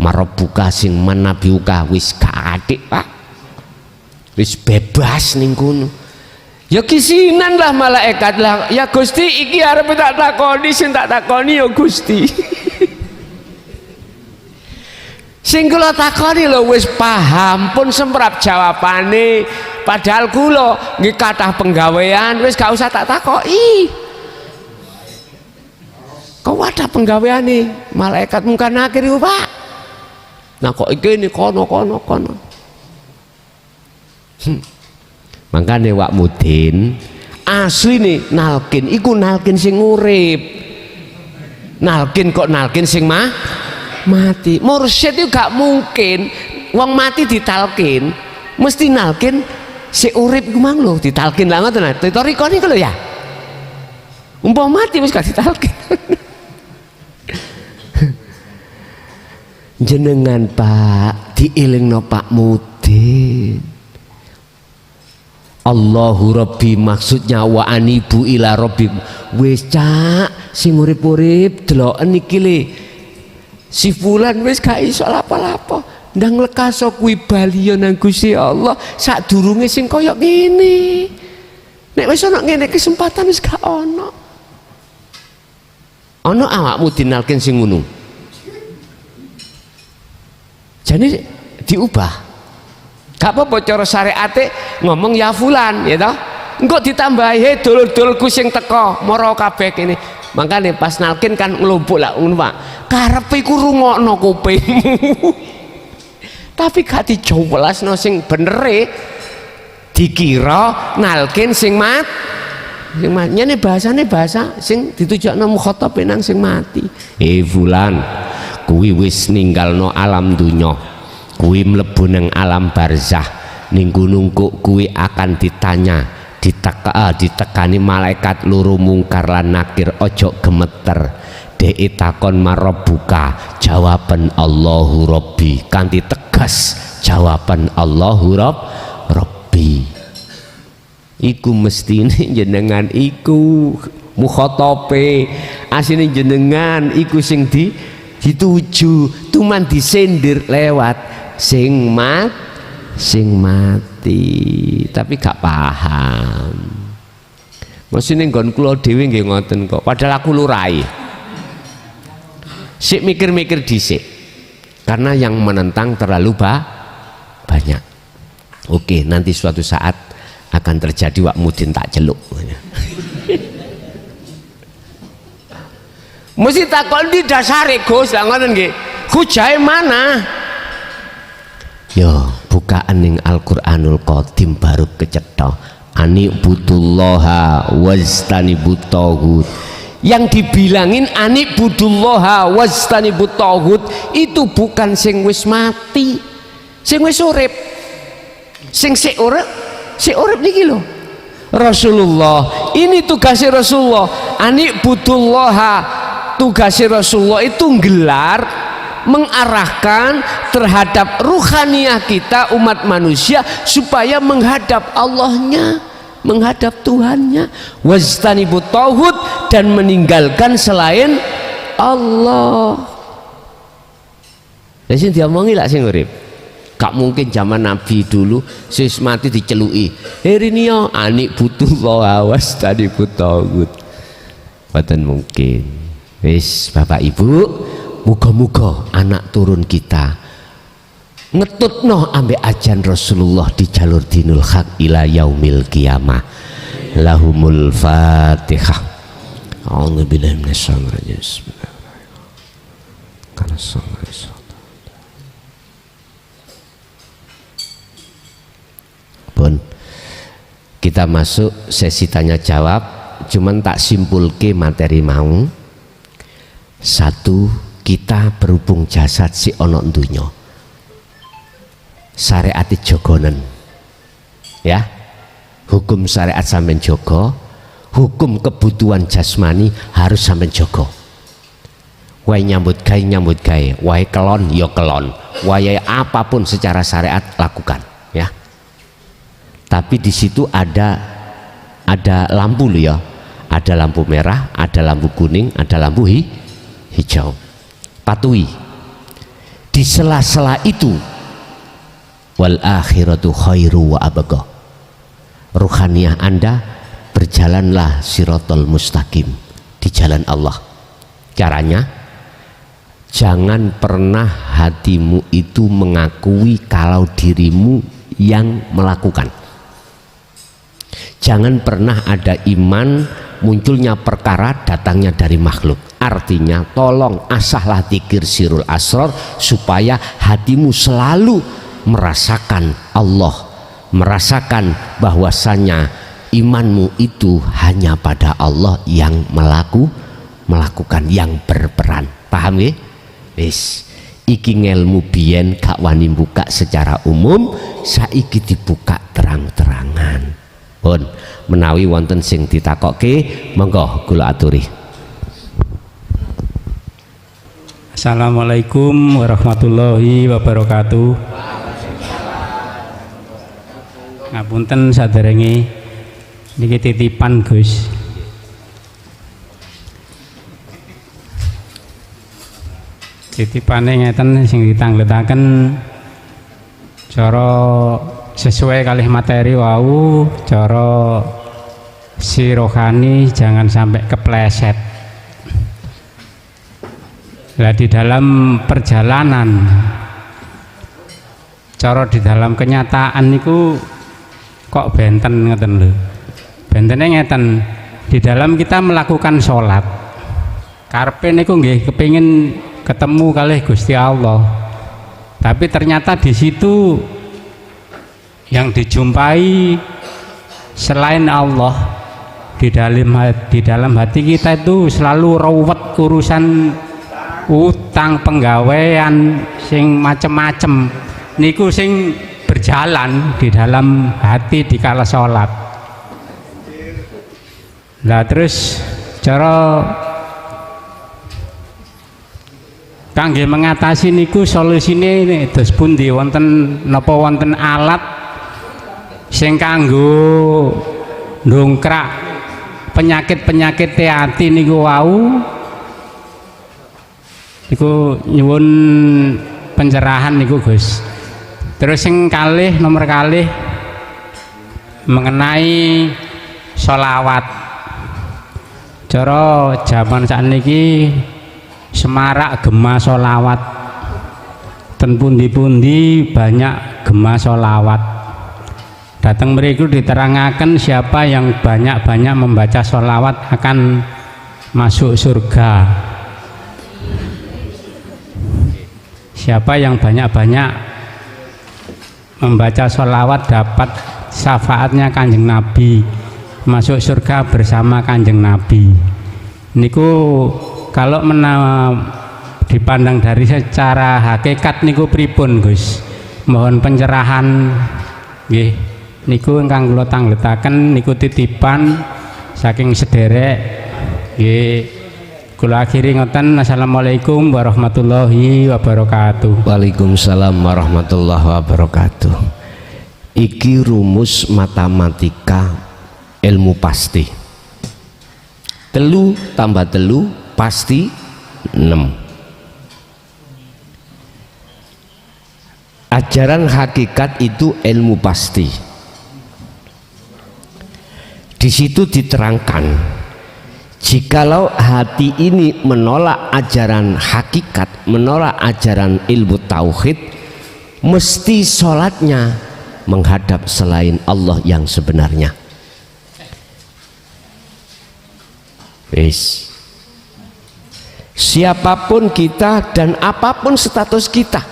Marabuka sing manabiuka wis kathik Pak, wis bebas ning kono. Ya kisinan lah malaikat lah, ya Gusti iki arep tak takoni, sing tak takoni ya Gusti. Sing kula takoni lho wis paham pun semprap jawabane, padahal kula nggih kathah penggawean wis gak usah tak takoki. Kau ada penggaweane malaikat mungkin akhir itu Pak. Nah kok iki kono. Makanya Wak Mudin asli nih nalkin iku nalkin sing urip, nalkin sing mati. Mursyid itu gak mungkin wong mati ditalkin, mesti nalkin si urip iku mang lho ditalkin lah ngoten nah toriko niku lho ya, umpama mati wis gak ditalkin. Jenengan Pak diilingno Pak Mudin, Allahu Rabbi maksudnya wa anibu ila Rabbi. Wis cak sing urip-urip deloken iki le si fulan wis gak iso apa-apa ndang lekaso kuwi bali nang Gusti Allah sadurunge sing kaya ngene. Nek wis ana ngene kesempatan wis gak ana. Ana awakmu dinalken sing ngono. Jadi diubah. Gak apa-apa cara syariate ngomong ya fulan ya toh. Engko ditambahi he dulur-dulurku sing teko mara kabeh kene. Makanya pas nalkin kan ngelumpuk lah ngono Pak. Karepe iku rungokno kupingmu. Tapi gak dijoblasno sing benere. Dikira nalkin sing nyene bahasane bahasa sing ditujokno mukhatab nang sing mati. Fulan kuwi wis ninggalno alam dunya, kuwi mlebu nang alam barzah, ning gunung kuwi akan ditanya, ditekani malaikat loro mungkar lan nakir. Ojo gemeter, dek takon marabuka, jawaban Allahu Rabbi, kanthi tegas jawaban Allahu Rabbi. Iku mestine jenengan iku mukhatabe, asine jenengan iku sing dituju, tuman disindir lewat sing mati, tapi gak paham. Maksudnya nggon kula dhewe nggih ngoten kok, padahal aku lurai. Sik mikir-mikir dhisik, karena yang menentang terlalu banyak. Oke, nanti suatu saat akan terjadi Wak Mudin tak celuk. Mesti takon di dasare Gus lah ngoten nggih. Hujae mana? Yo bukaan ning Al-Qur'anul Qadim baru kecetha. Ani budullaha wajtanibut taghut. Yang dibilangin ani budullaha wajtanibut taghut itu bukan sing wis mati, sing wis urip. Sing sik urip niki lho. Rasulullah, ini tugasnya Rasulullah. Ani budullaha, tugasnya Rasulullah itu gelar mengarahkan terhadap ruhaniyah kita umat manusia supaya menghadap Allahnya, menghadap Tuhannya. Wajtanibut tauhid, dan meninggalkan selain Allah. Lah sing diomongi lak sing urip. Gak mungkin zaman Nabi dulu sis mati diceluki. Herinio anik butullah wajtanibut tauhid. Mboten mungkin. Wis Bapak Ibu, muga-muga anak turun kita ngetutno ambek ajan Rasulullah di jalur dinul haq ila yaumil qiyamah. Lahumul Fatihah. A'udzubillahi minasyaitonir rajim. Pun kita masuk sesi tanya jawab, cuman tak simpulke materi mau. Satu, kita berhubung jasad si ono dunya, syariat jogonen ya, hukum syariat sampean jogo, hukum kebutuhan jasmani harus sampean jogo. Wae nyambut gawe, wae kelon ya kelon, wae apapun secara syariat lakukan ya. Tapi di situ ada lampu loh ya, ada lampu merah, ada lampu kuning, ada lampu hijau. Patuhi. di sela-sela itu wal akhiratu khairu wa abqa, ruhaniyah Anda berjalanlah sirotol mustaqim, di jalan Allah. Caranya jangan pernah hatimu itu mengakui kalau dirimu yang melakukan. Jangan pernah ada iman munculnya perkara datangnya dari makhluk. Artinya tolong asahlah dzikir sirul asrar supaya hatimu selalu merasakan Allah, merasakan bahwasanya imanmu itu hanya pada Allah yang melakukan, yang berperan. Paham ya? Wis, iki ngelmu biyen gak wani buka secara umum, saiki dibuka terang-terangan. Pun menawi wonten sing ditakokke, monggo kula aturi. Assalamualaikum warahmatullahi wabarakatuh. Ngapunten saderenge niki titipan Gus. Titipane ngeten sing ditangletaken cara sesuai kalih materi wau, cara si rohani jangan sampai kepleset. Nah, di dalam perjalanan, cara di dalam kenyataan niku kok benten ngeten lho. Bentene ngeten, di dalam kita melakukan sholat, karepe niku nggih kepingin ketemu kalih Gusti Allah. Tapi ternyata di situ yang dijumpai selain Allah, di dalam hati kita itu selalu rawat urusan utang penggawean sing macem-macem niku sing berjalan di dalam hati di kala sholat. Lah terus cara kangge mengatasi niku solusine dos pundi, wonten napa wonten alat sing kanggo ndongkrak penyakit-penyakit hati niku wau. Niku nyuwun pencerahan niku Gus. Terus sing kalih, nomor kalih mengenai sholawat. Cara zaman sakniki semarak gema sholawat. Ten pundi-pundi banyak gema sholawat. Datang mriku diterangaken siapa yang banyak-banyak membaca sholawat akan masuk surga. Siapa yang banyak-banyak membaca sholawat dapat syafaatnya Kanjeng Nabi, masuk surga bersama Kanjeng Nabi. Niku kalau dipandang dari secara hakikat niku pripun Gus? Mohon pencerahan nggih. Niku ingkang kula tangletaken niku titipan saking sederek nggih. Kula akhiri ngoten. Assalamualaikum warahmatullahi wabarakatuh. Waalaikumsalam warahmatullahi wabarakatuh. Iki rumus matematika ilmu pasti. 3 tambah 3 pasti 6. Ajaran hakikat itu ilmu pasti. Di situ diterangkan, jikalau hati ini menolak ajaran hakikat, menolak ajaran ilmu tauhid, mesti sholatnya menghadap selain Allah yang sebenarnya. Wis, siapapun kita dan apapun status kita,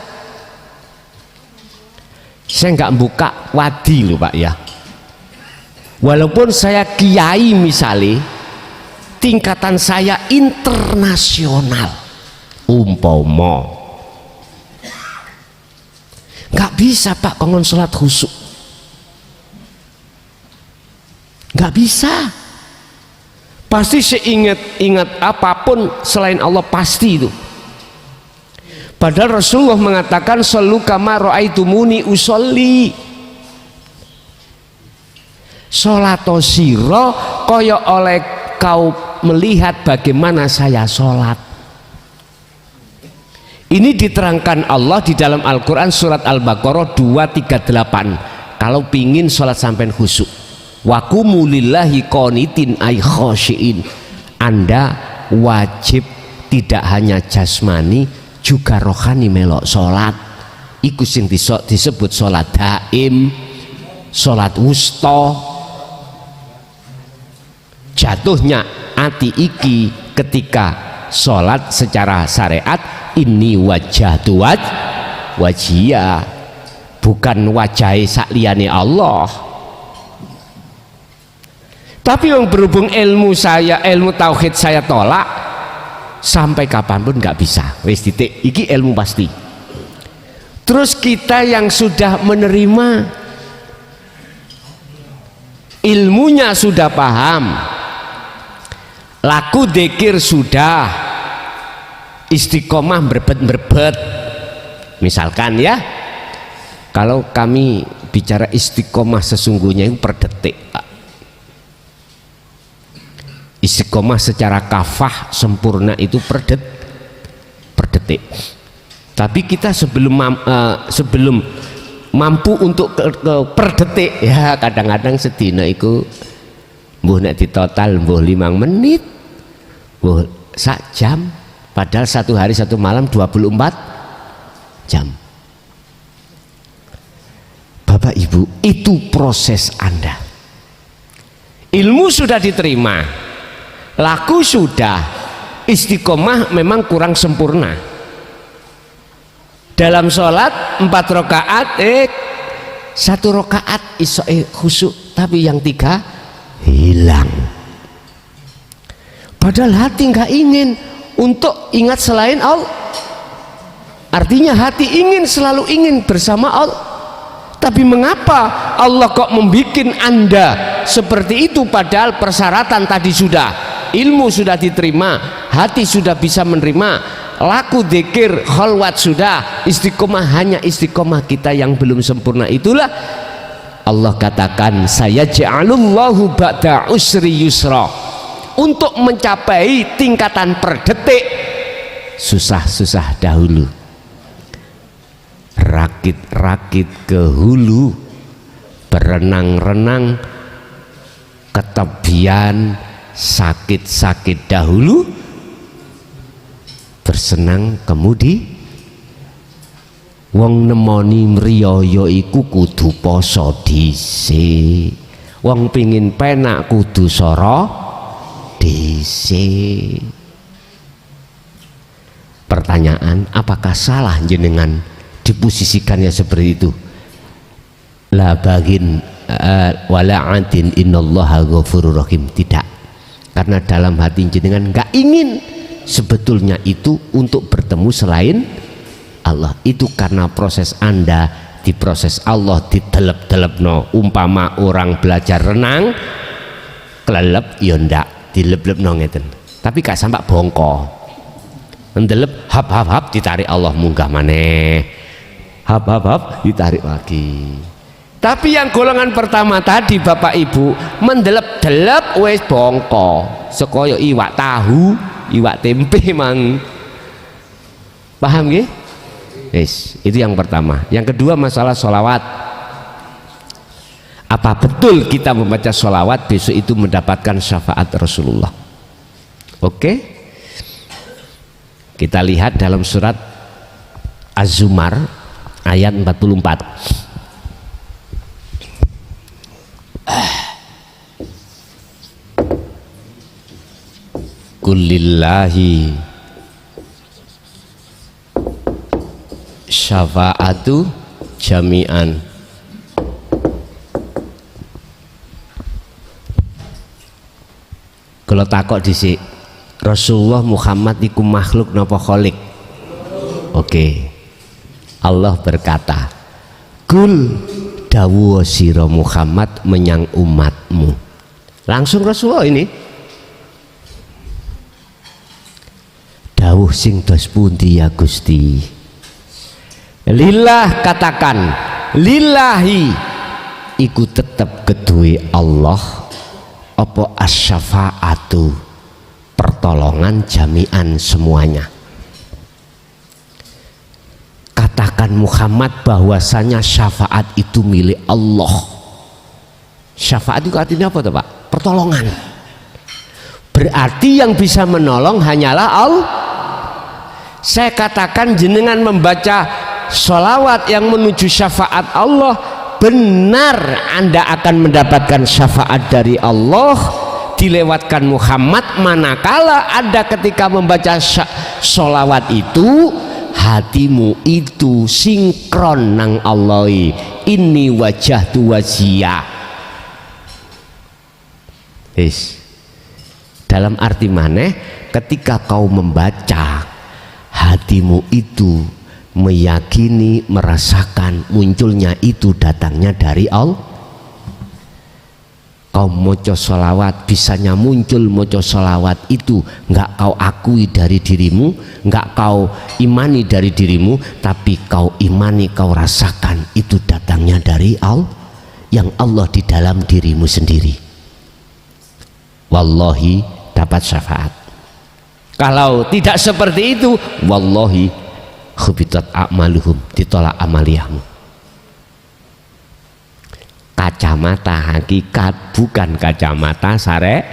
saya nggak buka wadi loh Pak ya. Walaupun saya kiai misalnya, tingkatan saya internasional, umpama nggak bisa Pak kongon sholat khusyuk, nggak bisa. Pasti seingat apapun selain Allah, pasti itu. Padahal Rasulullah mengatakan sallu kama ra'aitumuni usolli, sholato siro kaya oleh kau melihat bagaimana saya sholat. Ini diterangkan Allah di dalam Al-Quran surat Al-Baqarah 238. Kalau pingin sholat sampai khusyuk, waqumu lillahi qanitin ay khosyiin, Anda wajib tidak hanya jasmani juga rohani melok sholat. Iku sing disebut sholat daim, sholat wusta. Jatuhnya ati iki ketika sholat secara syariat, ini wajah wajia, bukan wajah sakliyane Allah. Tapi yang berhubung ilmu tauhid saya tolak, sampai kapanpun nggak bisa. Wis titik, iki ilmu pasti. Terus kita yang sudah menerima ilmunya, sudah paham, laku dzikir sudah, istiqomah berbet misalkan ya. Kalau kami bicara istiqomah sesungguhnya itu per detik, Pak. Istiqomah secara kafah sempurna itu per detik. Tapi kita sebelum mampu untuk per detik ya, kadang-kadang sedina itu mbuh nek ditotal mbuh 5 menit, mbuh sak jam, padahal satu hari satu malam 24 jam. Bapak Ibu, itu proses Anda. Ilmu sudah diterima, laku sudah, istiqomah memang kurang sempurna. Dalam sholat 4 rakaat, 1 rakaat iso khusyuk, tapi yang 3 hilang. Padahal hati nggak ingin untuk ingat selain Allah. Artinya hati ingin, selalu ingin bersama Allah. Tapi mengapa Allah kok membikin Anda seperti itu, padahal persyaratan tadi sudah, ilmu sudah diterima, hati sudah bisa menerima, laku dzikir khalwat sudah, istiqomah, hanya istiqomah kita yang belum sempurna. Itulah Allah katakan, saya ja'alullahu ba'da usri yusra. Untuk mencapai tingkatan per detik, susah-susah dahulu, rakit-rakit ke hulu, berenang-renang ke tepian, sakit-sakit dahulu, bersenang kemudi. Wong nemoni mriyaya iku kudu poso dhisik, wong pingin penak kudu sora dhisik. Pertanyaan, apakah salah jenengan diposisikannya seperti itu? La bagin wala adin innallaha ghafurur rahim. Tidak, karena dalam hati jenengan nggak ingin sebetulnya itu untuk bertemu selain Allah. Itu karena proses Anda diproses Allah, ditelep-telepno. Umpama orang belajar renang kelelep ya ndak dilep-lepno ngeten, tapi gak sampai bongko mendelep, hap ditarik Allah munggah maneh, hap ditarik lagi. Tapi yang golongan pertama tadi Bapak Ibu, mendelep-delep wis bongko, sekoyo iwak tahu, iwak tempe mang. Paham nggih? Yes, itu yang pertama. Yang kedua, masalah sholawat. Apa betul kita membaca sholawat besok itu mendapatkan syafaat Rasulullah? Oke, kita lihat dalam surat Az-Zumar ayat 44. Kulillahi syafa'atu jami'an. Kalau takok dhisik, Rasulullah Muhammad iku makhluk napa khalik? Oke. Allah berkata, kul dawuh sira Muhammad menyang umatmu. Langsung Rasulullah ini dawuh sing dos pundi ya Gusti? Lillah, katakan lillahi iku tetep kedue Allah apa asyafaatu pertolongan jami'an semuanya. katakan Muhammad bahwasanya syafaat itu milik Allah. Syafaat itu artinya apa tuh Pak? Pertolongan. Berarti yang bisa menolong hanyalah Allah. Saya katakan jenengan membaca sholawat yang menuju syafaat Allah, benar Anda akan mendapatkan syafaat dari Allah dilewatkan Muhammad. Manakala Anda ketika membaca sholawat itu hatimu itu sinkron nang Allah, ini wajah tu wajiyah. Dalam arti maneh, ketika kau membaca, hatimu itu meyakini, merasakan munculnya itu datangnya dari Allah. Kau moco sholawat, bisanya muncul moco sholawat itu nggak kau akui dari dirimu, nggak kau imani dari dirimu, tapi kau imani, kau rasakan itu datangnya dari Allah, yang Allah di dalam dirimu sendiri. Wallahi dapat syafaat. Kalau tidak seperti itu, wallahi khubitat a'maluhum, ditolak amaliyahmu. Kacamata hakikat, bukan kacamata sare.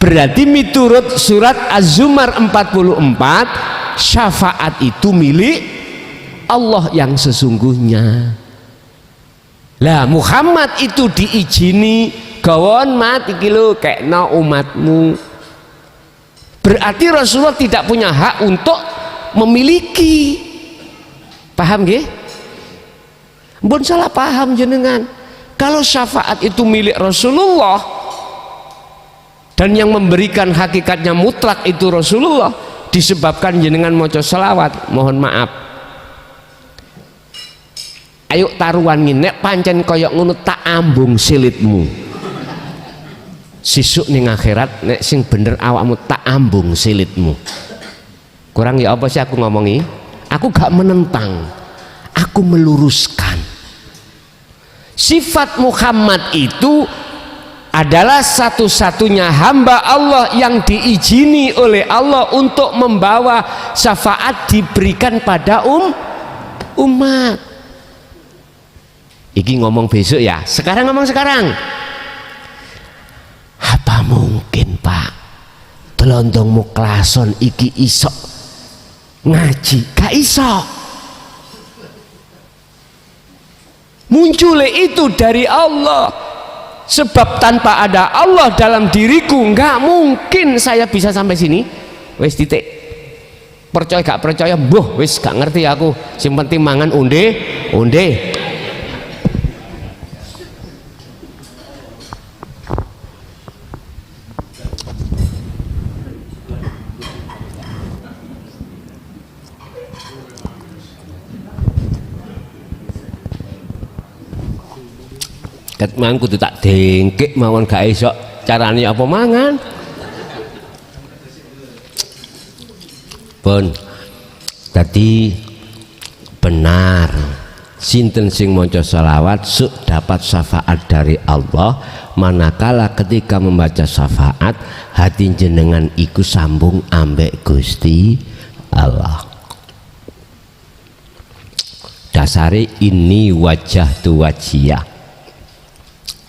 Berarti miturut surat Az-Zumar 44, syafaat itu milik Allah yang sesungguhnya. Lah Muhammad itu diizini gawon mati kilo kekna umatmu. Berarti Rasulullah tidak punya hak untuk memiliki. Paham nggih? Mbon salah paham jenengan. Kalau syafaat itu milik Rasulullah dan yang memberikan hakikatnya mutlak itu Rasulullah, disebabkan jenengan maca selawat, mohon maaf. Ayo taruhan ngene, pancen koyok ngono tak ambung silitmu. Sisuk ning akhirat nek sing bener awakmu tak ambung silitmu. Kurang ya apa sih aku ngomongi? Aku gak menentang, aku meluruskan. Sifat Muhammad itu adalah satu-satunya hamba Allah yang diizini oleh Allah untuk membawa syafaat diberikan pada umat. Iki ngomong besok ya, sekarang ngomong sekarang. Apa mungkin Pak telondongmu klason iki iso ngaji? Gak iso. Munculnya itu dari Allah, sebab tanpa ada Allah dalam diriku nggak mungkin saya bisa sampai sini. Wes titik. Percaya gak percaya, boh wes gak ngerti aku. Sing penting mangan onde. Ket mangan kudu tak dengkek mawon gak iso carane apa mangan. Pun tadi benar sinten sing maca selawat suk dapat syafaat dari Allah, manakala ketika membaca syafaat hati jenengan iku sambung ambek Gusti Allah. Dasari ini wajah tu wajiyah.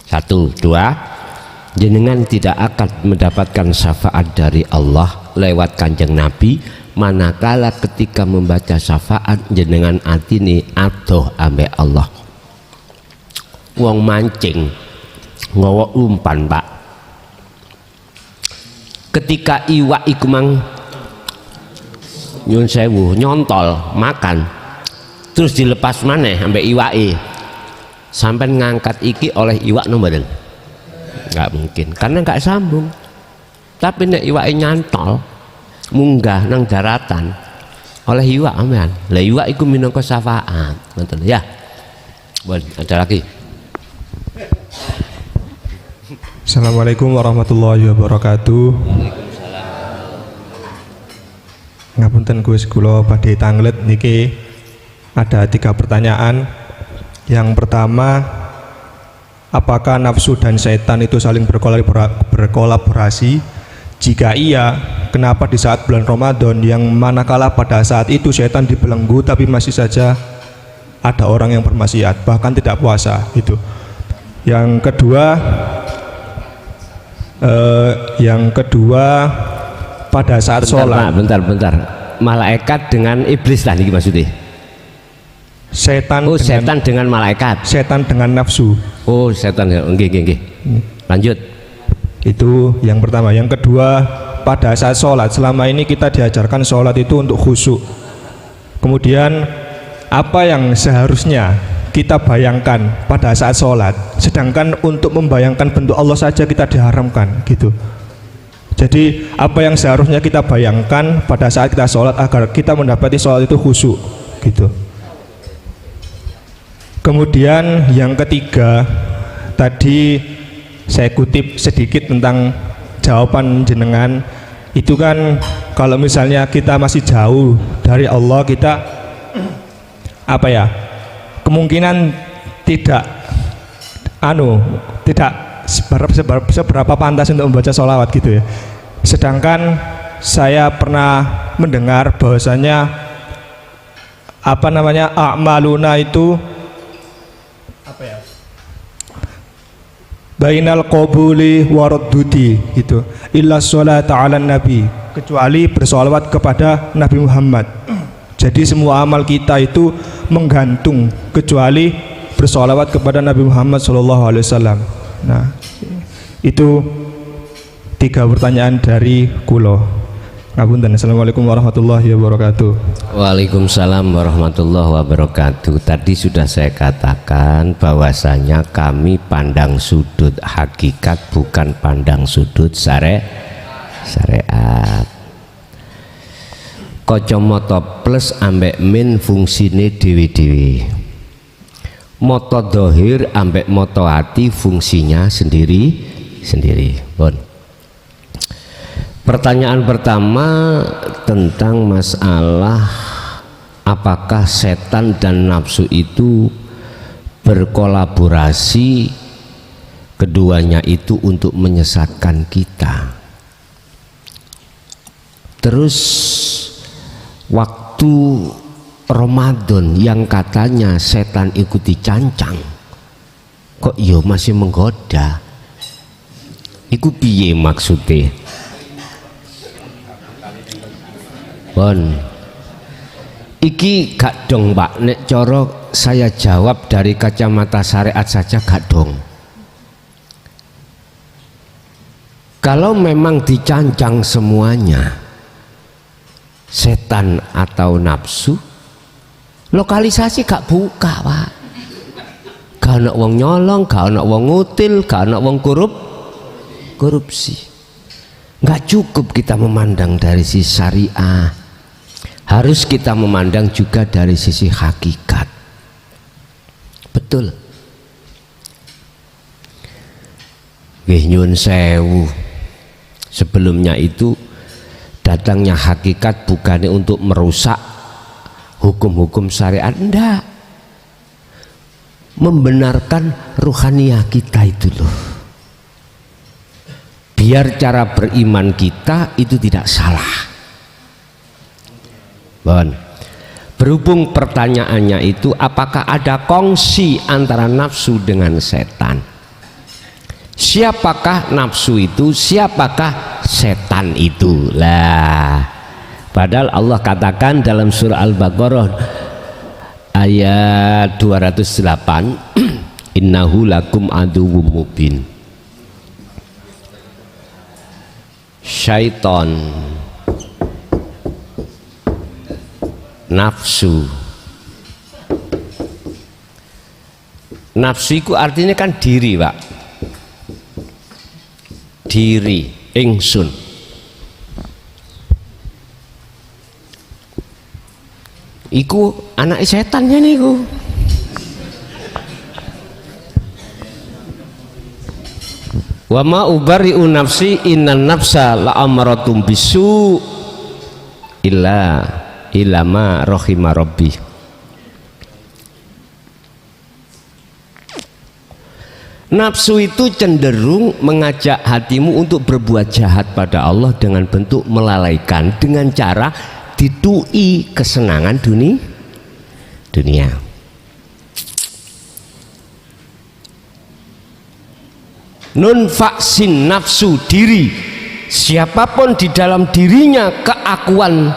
1, 2, jenengan tidak akan mendapatkan syafaat dari Allah lewat Kanjeng Nabi manakala ketika membaca syafaat jenengan atine adoh ambek Allah. Wong mancing nggawa umpan Pak, ketika iwak iku mang nyun sewu nyontol makan terus dilepas maneh ambek iwake, sampai ngangkat iki oleh iwak nombaden nggak mungkin karena nggak sambung. Tapi nek iwake nyantol munggah nang daratan oleh iwak aman, lah iwak iku minangka syafaat, ngoten ya. Bon, ada lagi. Assalamualaikum warahmatullahi wabarakatuh. Ngapunten Gus, kula badhe tanglet niki ada 3 pertanyaan. Yang pertama, apakah nafsu dan setan itu saling berkolaborasi? Jika iya, kenapa di saat bulan Ramadan yang manakala pada saat itu setan dibelenggu tapi masih saja ada orang yang bermaksiat bahkan tidak puasa gitu. Yang kedua pada saat sholat. Bentar. Malaikat dengan iblis lah ini maksudnya. Setan dengan malaikat. Setan dengan nafsu. Oh, setan. Nggih. Lanjut. Itu yang pertama. Yang kedua, pada saat sholat, selama ini kita diajarkan sholat itu untuk khusyuk. Kemudian apa yang seharusnya kita bayangkan pada saat sholat, sedangkan untuk membayangkan bentuk Allah saja kita diharamkan gitu. Jadi apa yang seharusnya kita bayangkan pada saat kita sholat agar kita mendapati sholat itu khusyuk gitu. Kemudian yang ketiga, tadi saya kutip sedikit tentang jawaban jenengan itu kan, kalau misalnya kita masih jauh dari Allah, kita kemungkinan tidak seberapa pantas untuk membaca sholawat gitu ya. Sedangkan saya pernah mendengar bahwasanya a'maluna itu bainal qabuli waraddudi gitu, illa sholata ala nabi, kecuali bersolawat kepada Nabi Muhammad. Jadi semua amal kita itu menggantung kecuali bersolawat kepada Nabi Muhammad SAW. Nah, itu 3 pertanyaan dari kulo. Ngapunten. Assalamualaikum warahmatullahi wabarakatuh. Waalaikumsalam warahmatullahi wabarakatuh. Tadi sudah saya katakan bahwasanya kami pandang sudut hakikat, bukan pandang sudut syariat. Kacamata plus ambek min fungsine dewi-dewi. Mata dohir ambek mata hati fungsinya sendiri-sendiri. Bon. Pertanyaan pertama tentang masalah apakah setan dan nafsu itu berkolaborasi, keduanya itu untuk menyesatkan kita. Terus waktu Ramadan yang katanya setan ikuti cancang, kok yo masih menggoda? Iku piye maksudnya? Bon, iki gak dong Pak, nek coro saya jawab dari kacamata syariat saja gak dong. Kalau memang dicancang semuanya, setan atau nafsu, lokalisasi gak buka Pak. Gak ada wong nyolong, gak ada wong ngutil, gak ada wong korupsi. Gak cukup kita memandang dari sisi syariah, harus kita memandang juga dari sisi hakikat. Betul. Nyun sewu. Sebelumnya itu datangnya hakikat bukannya untuk merusak hukum-hukum syariat, enggak. Membenarkan ruhaniyah kita itu loh. Biar cara beriman kita itu tidak salah. Bon. Berhubung pertanyaannya itu apakah ada kongsi antara nafsu dengan setan? Siapakah nafsu itu? Siapakah setan itu? Lah, padahal Allah katakan dalam surah Al-Baqarah ayat 208, innahu lakum aduwwum mubin. Syaiton, nafsu itu artinya kan diri Pak, diri ingsun. Iku anak setannya niku. Wa ma ubari'u nafsi innan nafsa la'amaratum bisu illa ma rahima rabbi. Nafsu itu cenderung mengajak hatimu untuk berbuat jahat pada Allah dengan bentuk melalaikan, dengan cara ditui kesenangan dunia. Nun vaksin nafsu diri, siapapun di dalam dirinya keakuan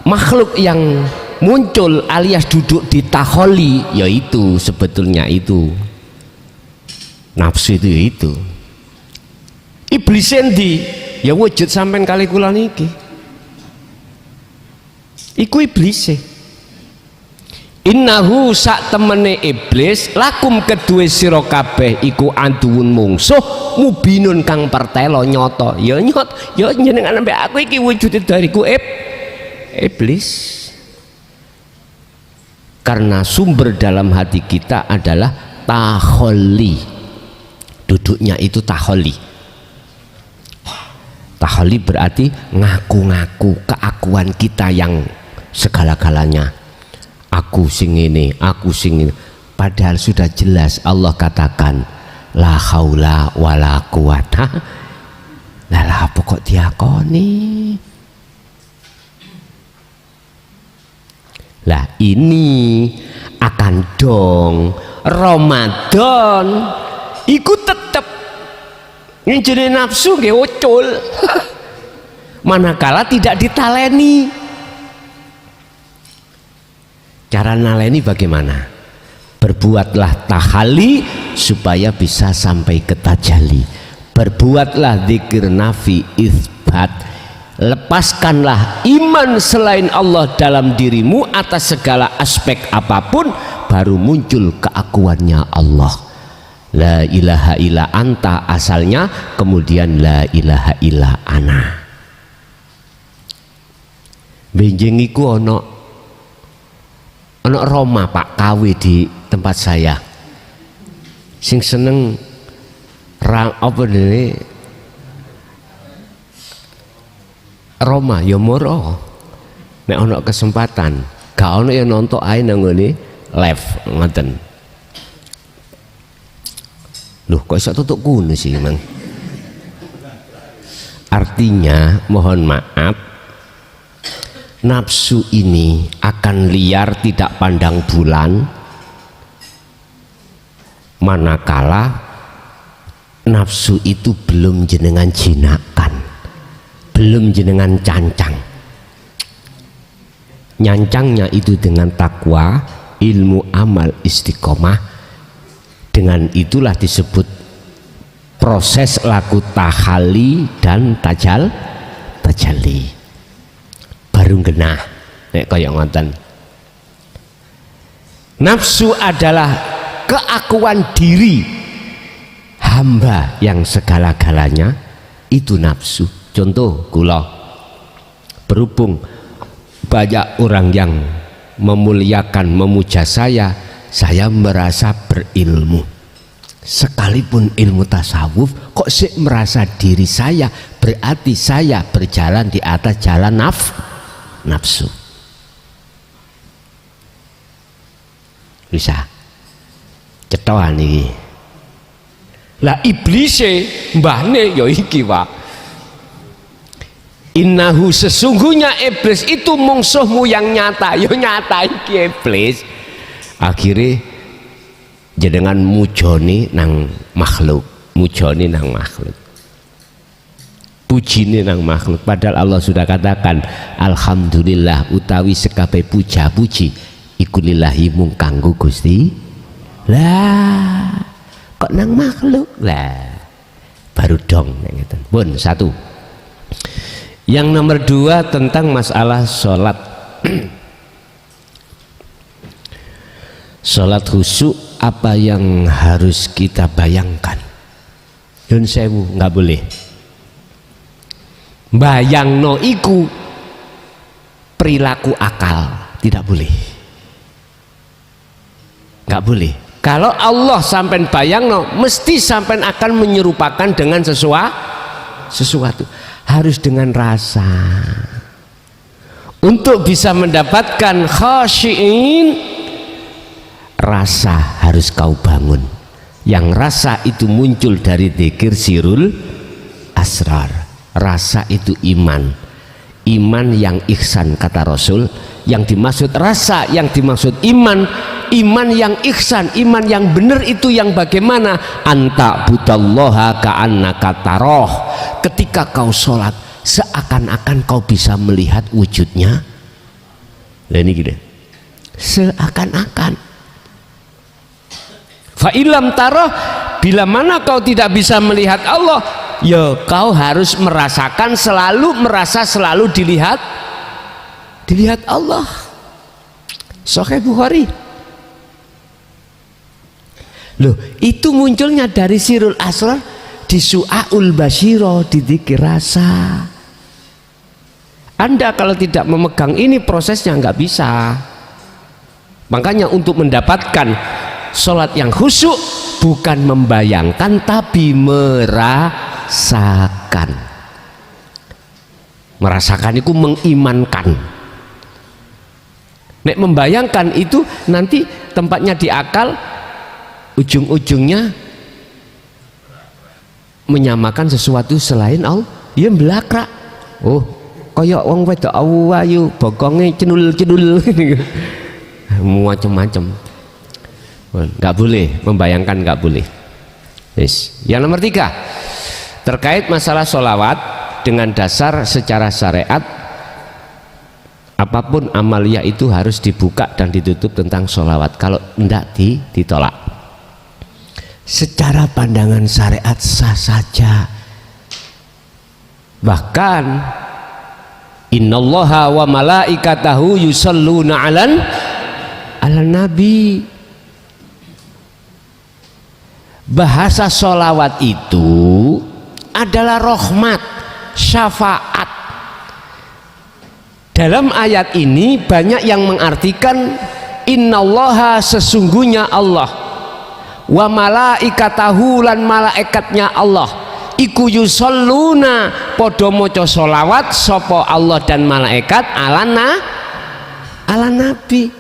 makhluk yang muncul alias duduk di taholi, yaitu sebetulnya itu nafsu itu iblis endi ya wujud sampean kali kula niki iku iblis. Innahu sak temene iblis lakum kedue sira kabeh iku anduwun mungsuh mubinun kang pertelo nyata. Ya jenengan ambek aku iki wujude dariku iblis. Karena sumber dalam hati kita adalah taholi. Duduknya itu taholi. Taholi berarti ngaku-ngaku keakuan kita yang segala-galanya. Aku sing ini, aku sing ini. Padahal sudah jelas Allah katakan la haula wala quwata. Lah apa kok diakoni? Lah ini akan dong Ramadan iku tetep nginjeni nafsu nggih ucul. Manakala tidak ditaleni. Cara naleni bagaimana? Berbuatlah tahali supaya bisa sampai ke tajalli. Berbuatlah zikir nafi isbat. Lepaskanlah iman selain Allah dalam dirimu atas segala aspek apapun, baru muncul keakuannya Allah. La ilaha illa anta asalnya, kemudian la ilaha illa ana. Benjing iku ono Roma Pak KW di tempat saya. Sing seneng apa ini Roma ya moro. Nek ono kesempatan, gak ono ya nonton ae nang ngene live ngoten. Loh kok iso tutuk kuno sih Mang? Artinya mohon maaf, nafsu ini akan liar tidak pandang bulan manakala nafsu itu belum jenengan jinakan, belum jenengan cancang. Nyancangnya itu dengan takwa, ilmu, amal, istiqomah. Dengan itulah disebut proses laku tahali dan tajalli. Baru genah nek kaya ngoten. Nafsu adalah keakuan diri hamba yang segala-galanya, itu nafsu. Contoh kula, berhubung banyak orang yang memuliakan, memuja saya merasa berilmu. Sekalipun ilmu tasawuf kok sih merasa diri saya, berarti saya berjalan di atas jalan nafsu. Bisa cetohan iki. Lah iblise mbahne ya iki Pak. Innahu sesungguhnya iblis itu mungsuhmu yang nyata. Ya nyata iki iblis. Akhirnya jenengan mujoni nang makhluk, mujoni nang makhluk, pujine nang makhluk. Padahal Allah sudah katakan alhamdulillah utawi sekabeh puja puji iku lillahi mung kanggo Gusti. Lah kok nang makhluk lah baru dong ngeten. Pun satu. Yang nomor dua tentang masalah sholat. Sholat khusyuk apa yang harus kita bayangkan? Yun sewu nggak boleh. Bayangno iku perilaku akal, tidak boleh. Nggak boleh. Kalau Allah sampai bayangno, mesti sampai akan menyerupakan dengan sesuatu. Harus dengan rasa. Untuk bisa mendapatkan khasyiin, rasa harus kau bangun. Yang rasa itu muncul dari dzikir sirul asrar. Rasa itu iman, iman yang ihsan kata Rasul. Yang dimaksud rasa, yang dimaksud iman, iman yang ihsan, iman yang benar itu yang bagaimana? Anta budallaha ka'annaka taroh. Ketika kau sholat seakan-akan kau bisa melihat wujudnya. Nah ini gini, seakan-akan. Fa'ilam taroh, bila mana kau tidak bisa melihat Allah, ya kau harus merasakan selalu, merasa selalu dilihat Allah. Sahih Bukhari. Loh, itu munculnya dari sirul asrar di su'aul basyiro, di dzikir rasa. Anda kalau tidak memegang ini prosesnya nggak bisa. Makanya untuk mendapatkan sholat yang khusyuk bukan membayangkan tapi merasakan. Merasakan itu mengimankan. Nek membayangkan itu nanti tempatnya di akal, ujung-ujungnya menyamakan sesuatu selain Allah. Dia belakrak. Oh, koyok wong wedok ayu bokonge cendul-cendul macam-macam. Nggak boleh membayangkan, nggak boleh. Yes. Yang nomor 3 terkait masalah sholawat dengan dasar secara syariat. Apapun amaliyah itu harus dibuka dan ditutup tentang sholawat. Kalau tidak ditolak. Secara pandangan syariat sah saja. Bahkan innallaha wa malaikatahu yusalluna alan nabi. Bahasa sholawat itu adalah rahmat, syafaat. Dalam ayat ini banyak yang mengartikan innallaha, sesungguhnya Allah, wa malaikatahu, lan malaikatnya Allah, iku yusalluna, padha maca sholawat sapa Allah dan malaikat ala nabi.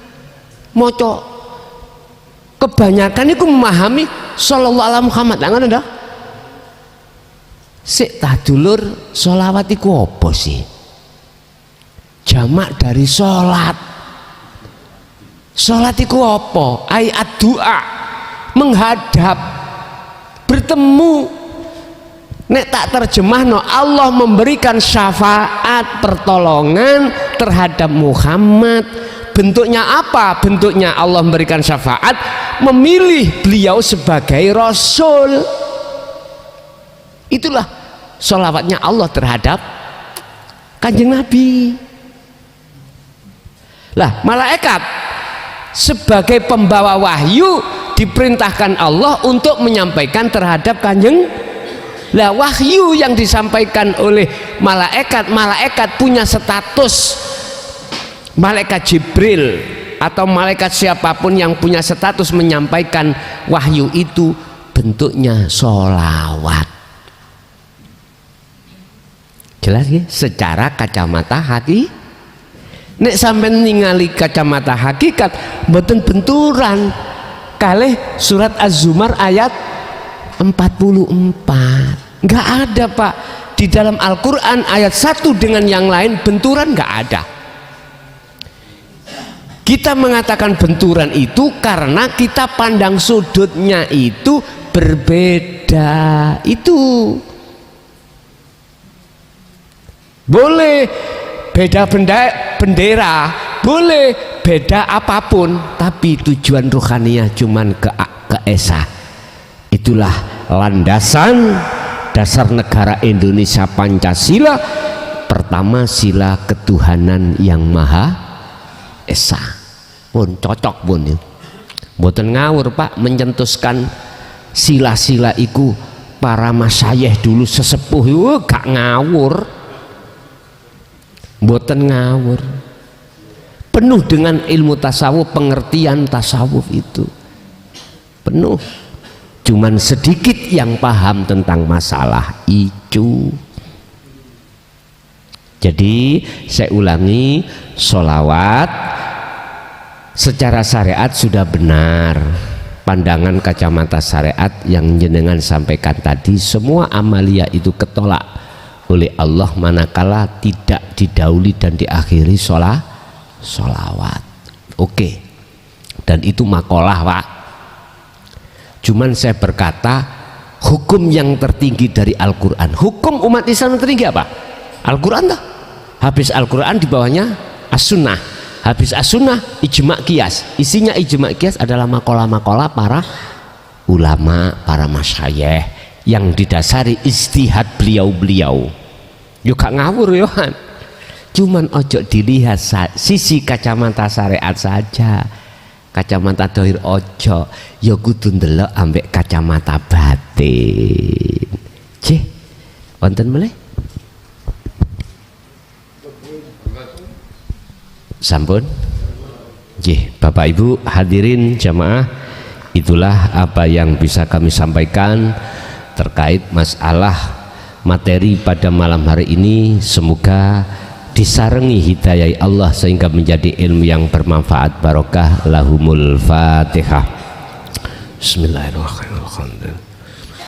Maca kebanyakan itu memahami sallallahu alaihi Muhammad. Lah ngono dah. Sik tah dulur, sholawat iku apa sih? Jamak dari sholat. Sholat itu apa? Ayat doa, menghadap, bertemu. Nek tak terjemah no, Allah memberikan syafaat, pertolongan terhadap Muhammad. Bentuknya apa? Bentuknya Allah memberikan syafaat, memilih beliau sebagai Rasul. Itulah sholawatnya Allah terhadap Kanjeng Nabi. Lah, malaikat sebagai pembawa wahyu diperintahkan Allah untuk menyampaikan terhadap Kanjeng. Lah, wahyu yang disampaikan oleh malaikat punya status. Malaikat Jibril atau malaikat siapapun yang punya status menyampaikan wahyu itu bentuknya sholawat. Jelas ya? Secara kacamata hati. Nek sampean ningali kacamata hakikat mboten benturan kalih surat Az-Zumar ayat 44. Enggak ada, Pak. Di dalam Al-Qur'an ayat satu dengan yang lain benturan enggak ada. Kita mengatakan benturan itu karena kita pandang sudutnya itu berbeda. Itu boleh beda bendera, boleh beda apapun, tapi tujuan ruhaniah cuman ke Esa. Itulah landasan dasar negara Indonesia Pancasila. Pertama, sila ketuhanan yang Maha Esa. Pun cocok pun ya. Mboten ngawur, Pak, mencetuskan sila-sila iku para masyayikh dulu sesepuh gak ngawur. Mboten ngawur, penuh dengan ilmu tasawuf, pengertian tasawuf itu penuh. Cuman sedikit yang paham tentang masalah itu. Jadi saya ulangi, sholawat secara syariat sudah benar, pandangan kacamata syariat yang jenengan sampaikan tadi, semua amalia itu ketolak oleh Allah manakala tidak didahului dan diakhiri sholawat. Oke, dan itu makalah Pak. Cuman saya berkata, hukum yang tertinggi dari Al-Quran, hukum umat Islam yang tertinggi apa? Al-Quran dah. Habis Al-Quran di bawahnya As-Sunnah, habis As-Sunnah ijma' qiyas. Isinya ijma' qiyas adalah makalah-makalah para ulama, para masyayikh yang didasari ijtihad beliau-beliau. Yo gak ngawur yo kan. Cuman ojo dilihat sisi kacamata syariat saja, kacamata dohir ojo, yo kudu ndelok ambek kacamata batin. Cih, wonten meleh? Sampun? Nggih, Bapak Ibu hadirin jamaah, itulah apa yang bisa kami sampaikan terkait masalah materi pada malam hari ini. Semoga disarengi hidayah Allah sehingga menjadi ilmu yang bermanfaat barokah. Lahumul Fatihah. Bismillahirrahmanirrahim.